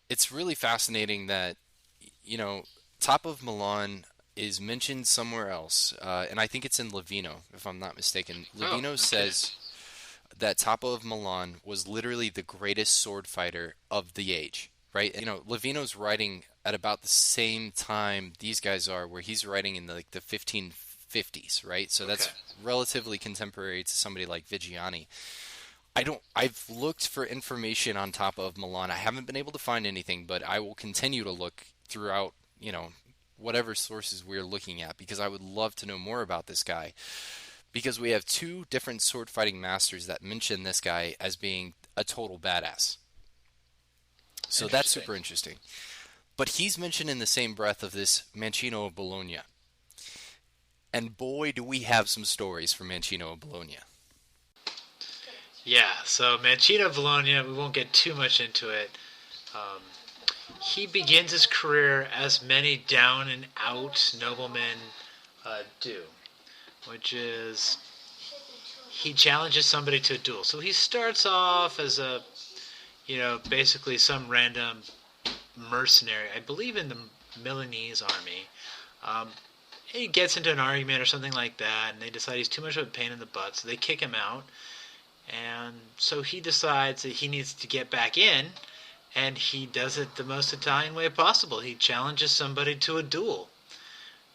it's really fascinating that, Tappa of Milan is mentioned somewhere else, and I think it's in Livino, if I'm not mistaken. Livino says that Tappa of Milan was literally the greatest sword fighter of the age, right? Livino's writing at about the same time these guys are, where he's writing in the 1550s, right? So that's relatively contemporary to somebody like Viggiani. I've looked for information on Tappa of Milan. I haven't been able to find anything, but I will continue to look throughout, whatever sources we're looking at, because I would love to know more about this guy, because we have two different sword fighting masters that mention this guy as being a total badass. So that's super interesting. But he's mentioned in the same breath of this Mancino of Bologna. And boy, do we have some stories from Mancino of Bologna. Yeah, so Mancino of Bologna, we won't get too much into it. He begins his career as many down-and-out noblemen do, which is he challenges somebody to a duel. So he starts off as basically some random mercenary, I believe in the Milanese army. He gets into an argument or something like that, and they decide he's too much of a pain in the butt, so they kick him out. And so he decides that he needs to get back in, and he does it the most Italian way possible. He challenges somebody to a duel.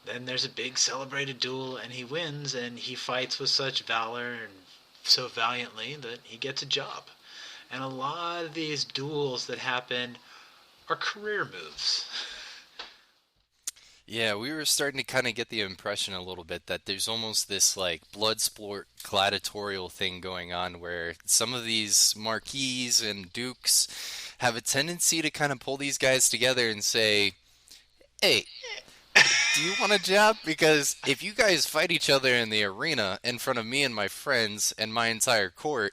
Then there's a big celebrated duel, and he wins, and he fights with such valor and so valiantly that he gets a job. And a lot of these duels that happen are career moves. Yeah, we were starting to kind of get the impression a little bit that there's almost this blood sport gladiatorial thing going on, where some of these marquises and dukes have a tendency to kind of pull these guys together and say, hey, do you want a job? Because if you guys fight each other in the arena in front of me and my friends and my entire court,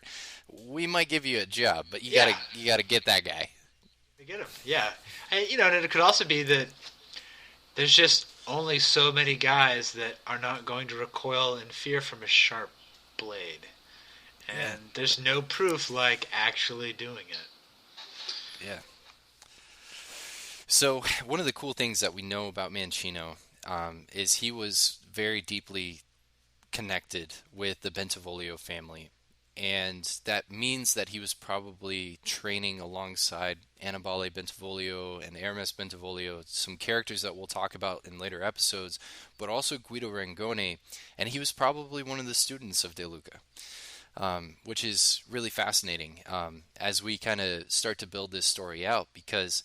we might give you a job, but you gotta get that guy. They get him. Yeah, and and it could also be that there's just only so many guys that are not going to recoil in fear from a sharp blade, Yeah, and there's no proof like actually doing it. yeah. So one of the cool things that we know about Mancino is he was very deeply connected with the Bentivoglio family. And that means that he was probably training alongside Annibale Bentivoglio and Hermes Bentivoglio, some characters that we'll talk about in later episodes, but also Guido Rangoni, and he was probably one of the students of De Luca, which is really fascinating as we kind of start to build this story out because,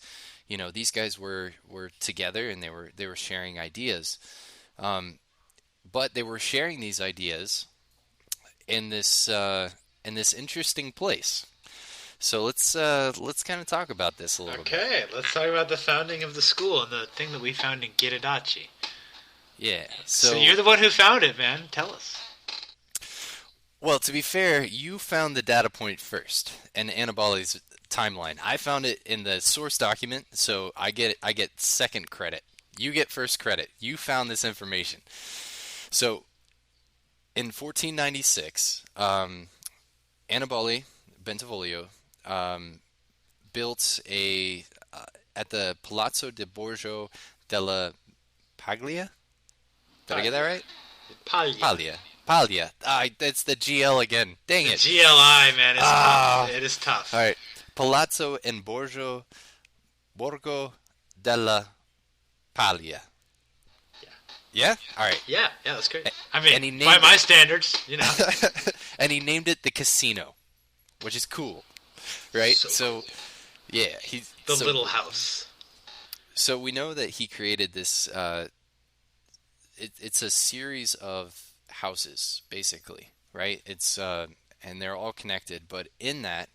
these guys were together and they were sharing ideas, but they were sharing these ideas in this interesting place. So let's kind of talk about this a little bit. Okay, let's talk about the founding of the school and the thing that we found in Ghirardelli. Yeah. So you're the one who found it, man. Tell us. Well, to be fair, you found the data point first and Annibale's timeline. I found it in the source document, so I get second credit. You get first credit. You found this information. So in 1496, Annibale Bentivoglio built at the Palazzo di Borgo della Paglia. Did I get that right? Paglia. Paglia. Paglia. That's the GL again. Dang The it. GLI, man, is tough. It is tough. All right. Palazzo in Borgo della Paglia. Yeah? All right. Yeah, that's great. And I he mean, by named my standards. and he named it the casino, which is cool, right? So cool. Yeah, The little house. So we know that he created this. It's a series of houses, basically, right? It's and they're all connected. But in that,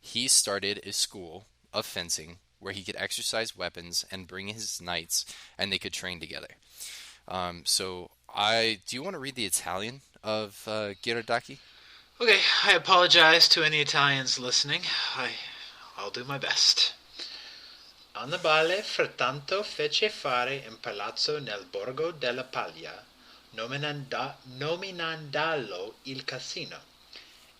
he started a school of fencing where he could exercise weapons and bring his knights, and they could train together. Do you want to read the Italian of Ghirardelli? Okay, I apologize to any Italians listening. I'll do my best. Annibale frattanto fece fare un palazzo nel borgo della Paglia, nominandolo il casino,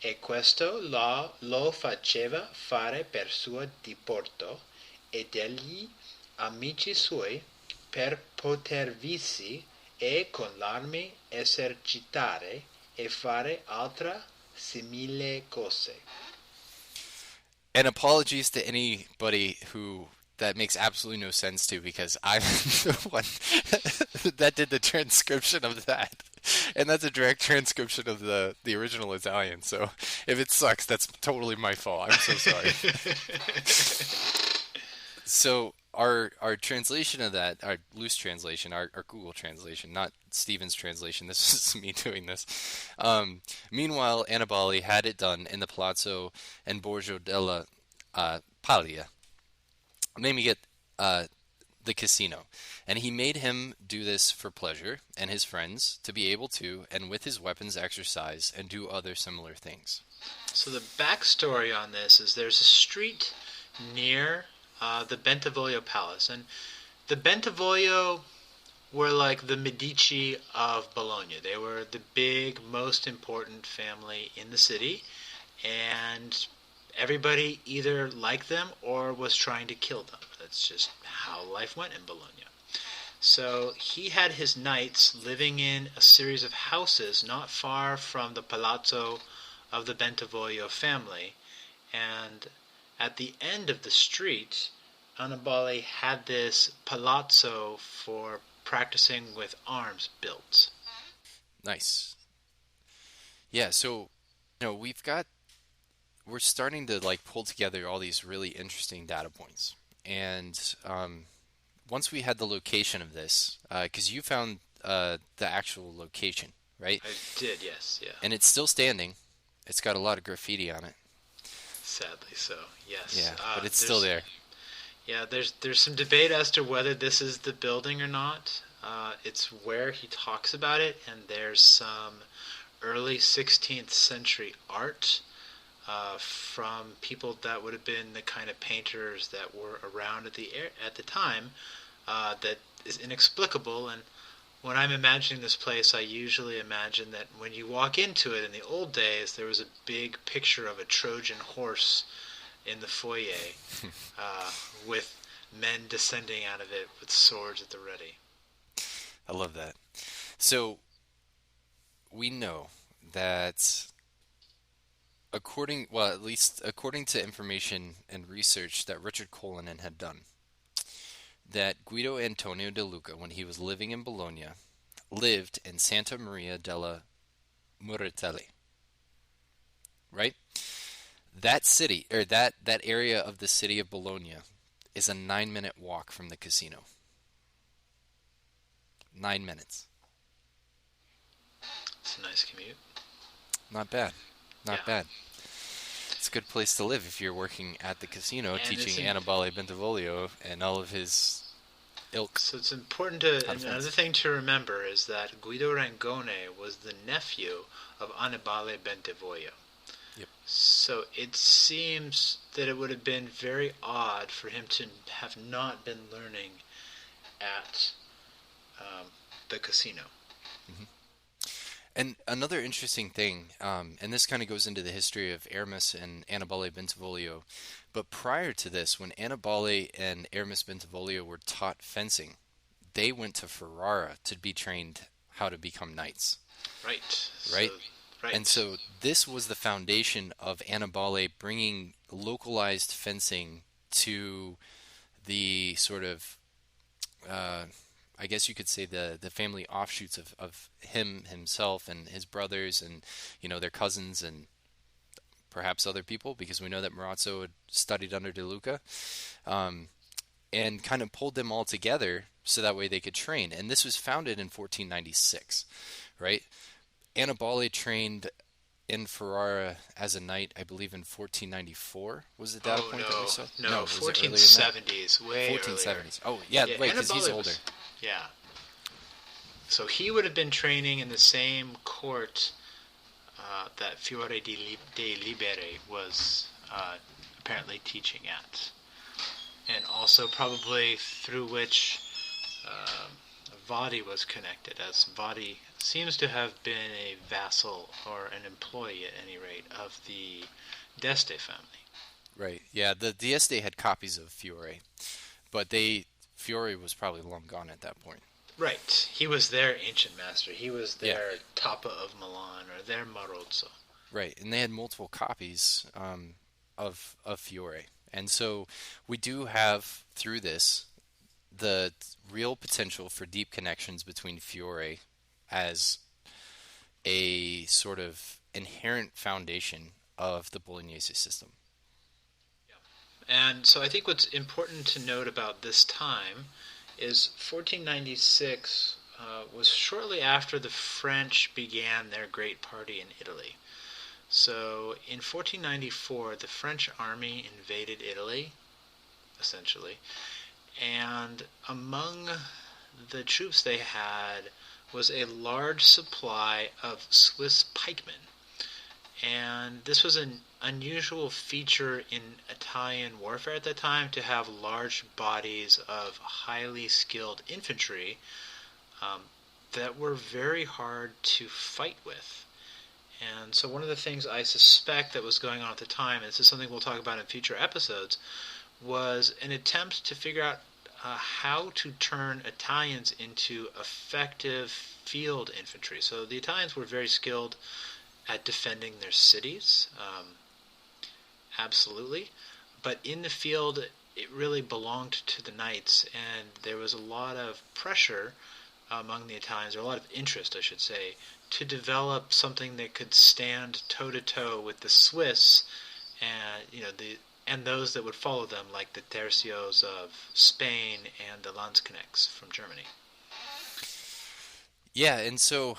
e questo lo faceva fare per suo diporto e degli amici suoi per potervisi e con l'armi esercitare e fare altre simili cose. And apologies to anybody who that makes absolutely no sense to because I'm the one that did the transcription of that. And that's a direct transcription of the original Italian. So if it sucks, that's totally my fault. I'm so sorry. So our translation of that, our loose translation, our Google translation, not Steven's translation. This is me doing this. Meanwhile, Annibale had it done in the Palazzo and Borgo della Paglia, naming it the casino. And he made him do this for pleasure and his friends to be able to, and with his weapons, exercise and do other similar things. So the backstory on this is there's a street near the Bentivoglio Palace, and the Bentivoglio were like the Medici of Bologna. They were the big, most important family in the city, and everybody either liked them or was trying to kill them. That's just how life went in Bologna. So he had his knights living in a series of houses not far from the Palazzo of the Bentivoglio family, and at the end of the street, Annibale had this palazzo for practicing with arms built. Nice. Yeah, so we're starting to like pull together all these really interesting data points, and once we had the location of this, because you found the actual location, right? I did, yes, yeah. And it's still standing. It's got a lot of graffiti on it. Sadly so, yes. Yeah, but it's still there. Yeah, there's some debate as to whether this is the building or not. It's where he talks about it, and there's some early 16th century art from people that would have been the kind of painters that were around at the time, that is inexplicable. And when I'm imagining this place, I usually imagine that when you walk into it in the old days, there was a big picture of a Trojan horse in the foyer, with men descending out of it with swords at the ready. I love that. So we know that at least according to information and research that Richard Cullinan had done, that Guido Antonio de Luca, when he was living in Bologna, lived in Santa Maria della Murettelli. Right? That city, or that area of the city of Bologna, is a 9-minute walk from the casino. 9 minutes. It's a nice commute. Not bad. Not Yeah. bad. It's a good place to live if you're working at the casino And teaching Annibale Bentivoglio and all of his ilk. So it's important to, How to another fence. thing to remember is that Guido Rangoni was the nephew of Annibale Bentivoglio. Yep. So it seems that it would have been very odd for him to have not been learning at the casino. And another interesting thing, and this kind of goes into the history of Aramis and Annibale Bentivoglio, but prior to this, when Annibale and Aramis Bentivoglio were taught fencing, they went to Ferrara to be trained how to become knights. Right. Right? Right. And so this was the foundation of Annibale bringing localized fencing to the sort of, I guess you could say the family offshoots of himself and his brothers and, their cousins and perhaps other people, because we know that Marozzo had studied under De Luca, and kind of pulled them all together so that way they could train. And this was founded in 1496, right? Annibale trained in Ferrara as a knight, I believe, in 1494. Was the data point that we saw? No, was it earlier than that? 1470s, way 1470s. Oh, yeah, right, because he's Annibale older. Yeah. So he would have been training in the same court that Fiore de Libere was apparently teaching at. And also probably through which Vadi was connected, as Vadi seems to have been a vassal or an employee, at any rate, of the d'Este family. Right, yeah, the Dieste had copies of Fiore, but Fiore was probably long gone at that point. Right. He was their ancient master. He was their Tapa of Milan, or their Marozzo. Right, and they had multiple copies of Fiore. And so we do have, through this, the real potential for deep connections between Fiore as a sort of inherent foundation of the Bolognese system. And so I think what's important to note about this time is 1496 was shortly after the French began their great party in Italy. So in 1494, the French army invaded Italy, essentially, and among the troops they had was a large supply of Swiss pikemen. And this was an unusual feature in Italian warfare at the time, to have large bodies of highly skilled infantry that were very hard to fight with. And so one of the things I suspect that was going on at the time, and this is something we'll talk about in future episodes, was an attempt to figure out how to turn Italians into effective field infantry. So the Italians were very skilled at defending their cities, absolutely. But in the field, it really belonged to the knights, and there was a lot of pressure among the Italians, or a lot of interest, I should say, to develop something that could stand toe-to-toe with the Swiss and those that would follow them, like the tercios of Spain and the Landsknechts from Germany. Yeah, and so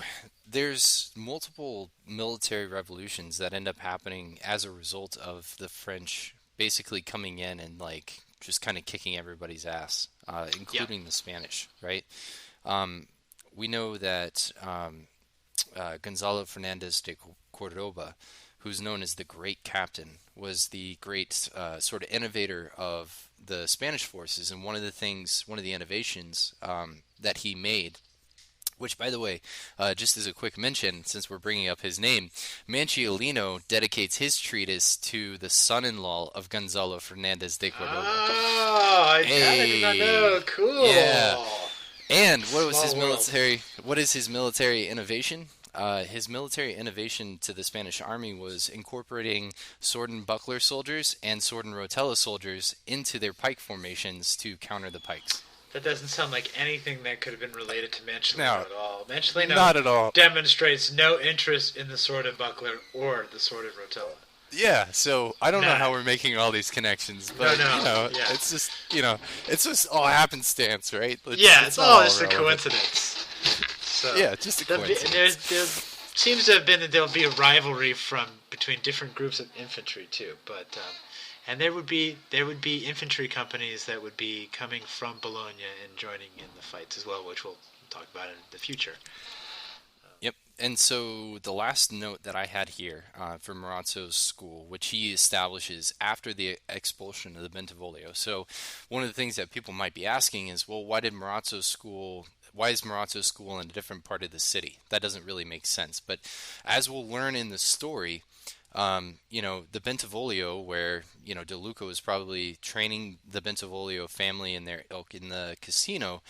there's multiple military revolutions that end up happening as a result of the French basically coming in and just kind of kicking everybody's ass, including the Spanish, right? We know that Gonzalo Fernandez de Cordoba, who's known as the Great Captain, was the great sort of innovator of the Spanish forces. And one of the innovations that he made, which, by the way, just as a quick mention, since we're bringing up his name, Manciolino dedicates his treatise to the son-in-law of Gonzalo Fernandez de Cordova. Oh, I did not know. Cool. Yeah. And what was his Small world. military? What is his military innovation? His military innovation to the Spanish army was incorporating sword and buckler soldiers and sword and rotella soldiers into their pike formations to counter the pikes. That doesn't sound like anything that could have been related to Mancellino No. at all. Mancellino Not at all. demonstrates no interest in the sword and buckler or the sword and rotella. Yeah, so I don't know Nah. how we're making all these connections, but No, yeah. it's just all happenstance, right? It's all just a relevant. coincidence. So, Yeah, just a coincidence. There seems to have been there'll be a rivalry between different groups of infantry too, but and there would be infantry companies that would be coming from Bologna and joining in the fights as well, which we'll talk about in the future. Yep. And so the last note that I had here for Marozzo's school, which he establishes after the expulsion of the Bentivoglio. So one of the things that people might be asking is, well, why is Marozzo's school in a different part of the city? That doesn't really make sense. But as we'll learn in the story, the Bentivoglio, where, De Luca was probably training the Bentivoglio family and their ilk in the casino,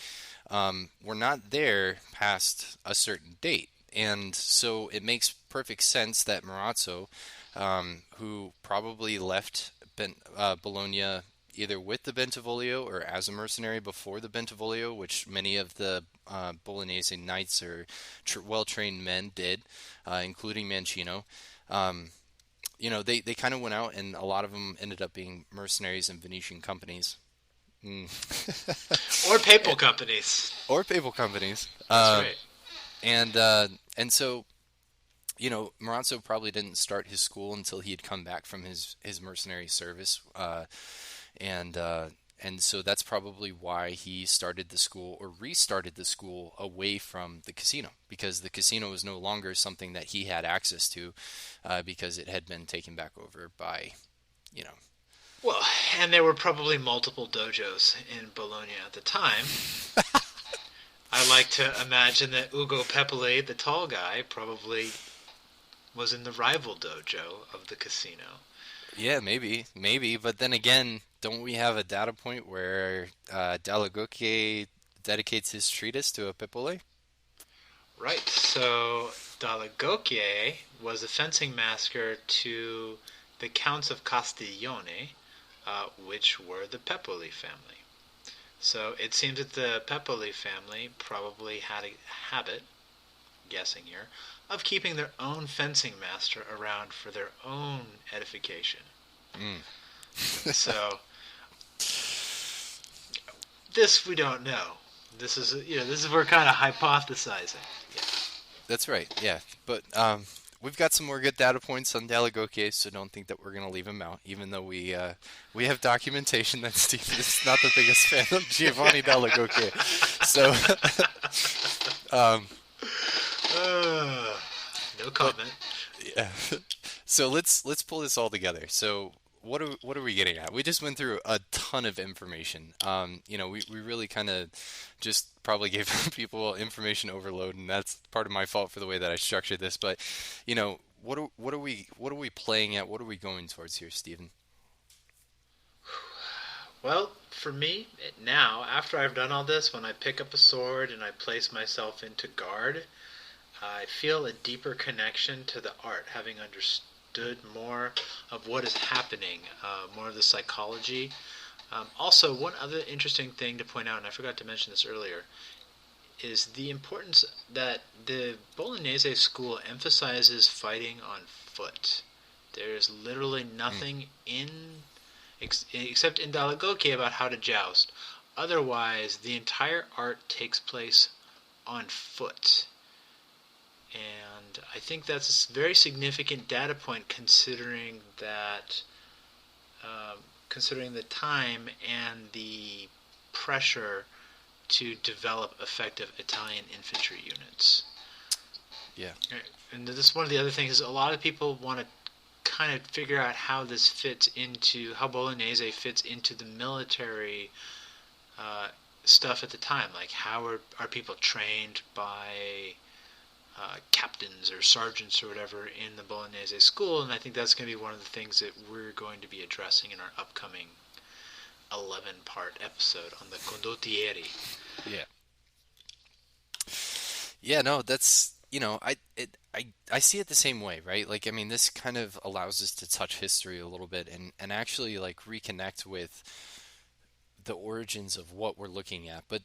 were not there past a certain date. And so it makes perfect sense that Marozzo, who probably left Bologna either with the Bentivoglio or as a mercenary before the Bentivoglio, which many of the Bolognese knights or well-trained men did, including Mancino. They kind of went out, and a lot of them ended up being mercenaries in Venetian companies. Or papal companies. That's right. And so, Marozzo probably didn't start his school until he had come back from his mercenary service, and so that's probably why he started the school or restarted the school away from the casino, because the casino was no longer something that he had access to, because it had been taken back over by, Well, and there were probably multiple dojos in Bologna at the time. I like to imagine that Ugo Pepoli, the tall guy, probably was in the rival dojo of the casino. Yeah, maybe. But then again, don't we have a data point where Della Gucci dedicates his treatise to a Pepoli? Right. So Della Gucci was a fencing master to the Counts of Castiglione, which were the Pepoli family. So it seems that the Pepoli family probably had a habit, guessing here, of keeping their own fencing master around for their own edification. So this we don't know. This is we're kind of hypothesizing. Yeah. That's right. Yeah, but we've got some more good data points on Della Gucci, so don't think that we're going to leave him out, even though we have documentation that Steve is not the biggest fan of Giovanni Della Gucci. So, no comment. Yeah. So let's pull this all together. So what are we getting at? We just went through a ton of information. We really kind of just probably gave people information overload, and that's part of my fault for the way that I structured this. But what are we playing at? What are we going towards here, Stephen? Well, for me now, after I've done all this, when I pick up a sword and I place myself into guard, I feel a deeper connection to the art, having understood more of what is happening, more of the psychology. Also, one other interesting thing to point out, and I forgot to mention this earlier, is the importance that the Bolognese school emphasizes fighting on foot. There is literally nothing except in Della Gucci about how to joust. Otherwise, the entire art takes place on foot. And I think that's a very significant data point considering the time and the pressure to develop effective Italian infantry units. Yeah. And this is one of the other things is a lot of people want to kind of figure out how this fits into, how Bolognese fits into the military stuff at the time. Like, how are people trained by captains or sergeants or whatever in the Bolognese school? And I think that's going to be one of the things that we're going to be addressing in our upcoming 11-part episode on the condottieri. Yeah. Yeah, no, that's, I see it the same way, right? Like, I mean, this kind of allows us to touch history a little bit and actually like reconnect with the origins of what we're looking at. But,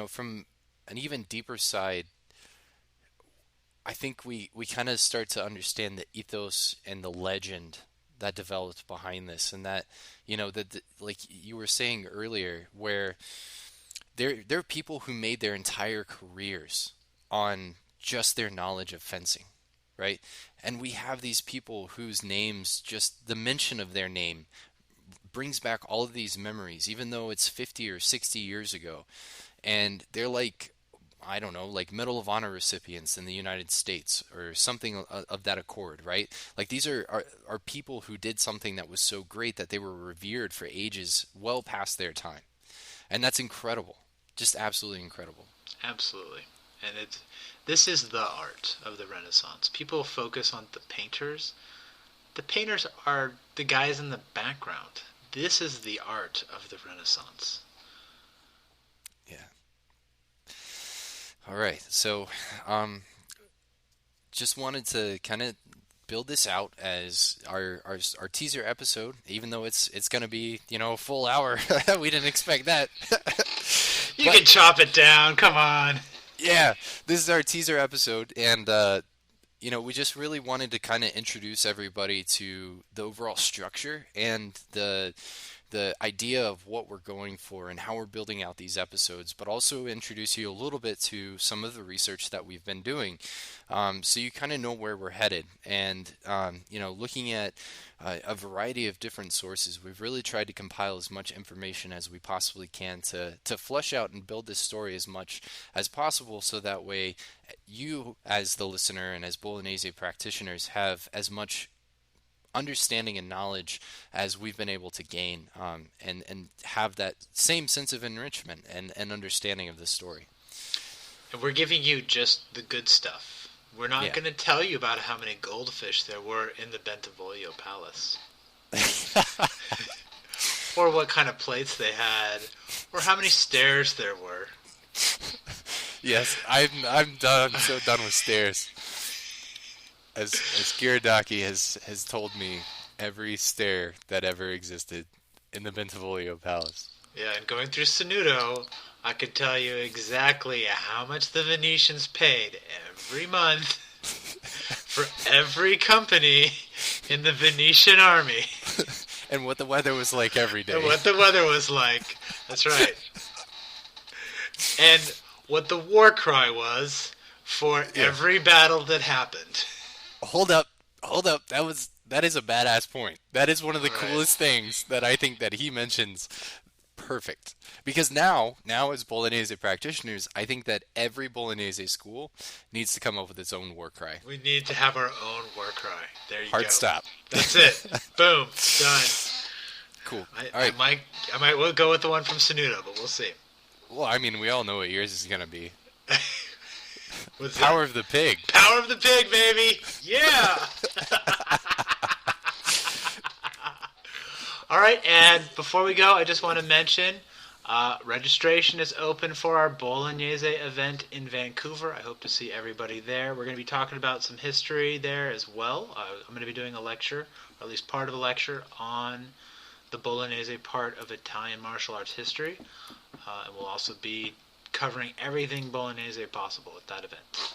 from an even deeper side, I think we kind of start to understand the ethos and the legend that developed behind this, and that, that like you were saying earlier, where there are people who made their entire careers on just their knowledge of fencing, right? And we have these people whose names, just the mention of their name brings back all of these memories, even though it's 50 or 60 years ago. And they're like, I don't know, like Medal of Honor recipients in the United States or something of that accord, right? Like, these are people who did something that was so great that they were revered for ages well past their time. And that's incredible. Just absolutely incredible. Absolutely. And this is the art of the Renaissance. People focus on the painters. The painters are the guys in the background. This is the art of the Renaissance. Yeah. All right. So, just wanted to kind of build this out as our teaser episode, even though it's going to be, a full hour. We didn't expect that. You can chop it down. Come on. Yeah, this is our teaser episode, and we just really wanted to kind of introduce everybody to the overall structure and the idea of what we're going for and how we're building out these episodes, but also introduce you a little bit to some of the research that we've been doing, so you kind of know where we're headed. And looking at a variety of different sources, we've really tried to compile as much information as we possibly can to flesh out and build this story as much as possible, so that way you, as the listener and as Bolognese practitioners, have as much understanding and knowledge as we've been able to gain, and have that same sense of enrichment and understanding of the story. And we're giving you just the good stuff. We're not going to tell you about how many goldfish there were in the Bentivoglio Palace. Or what kind of plates they had. Or how many stairs there were. Yes, I'm done. I'm so done with stairs. As Girodaki has told me, every stair that ever existed in the Bentivoglio Palace. Yeah, and going through Sanudo, I could tell you exactly how much the Venetians paid every month for every company in the Venetian army. And what the weather was like every day. And what the weather was like. That's right. And what the war cry was for every battle that happened. Hold up. That is a badass point. That is one of the coolest things that I think that he mentions. Perfect. Because now as Bolognese practitioners, I think that every Bolognese school needs to come up with its own war cry. We need to have our own war cry. There you go. Hard stop. That's it. Boom. Done. Cool. All right. I might well go with the one from Sanudo, but we'll see. Well, I mean, we all know what yours is going to be. Power of the Pig. Power of the Pig, baby! Yeah! All right, and before we go, I just want to mention registration is open for our Bolognese event in Vancouver. I hope to see everybody there. We're going to be talking about some history there as well. I'm going to be doing a lecture, or at least part of a lecture, on the Bolognese part of Italian martial arts history. And we'll also be covering everything Bolognese possible at that event.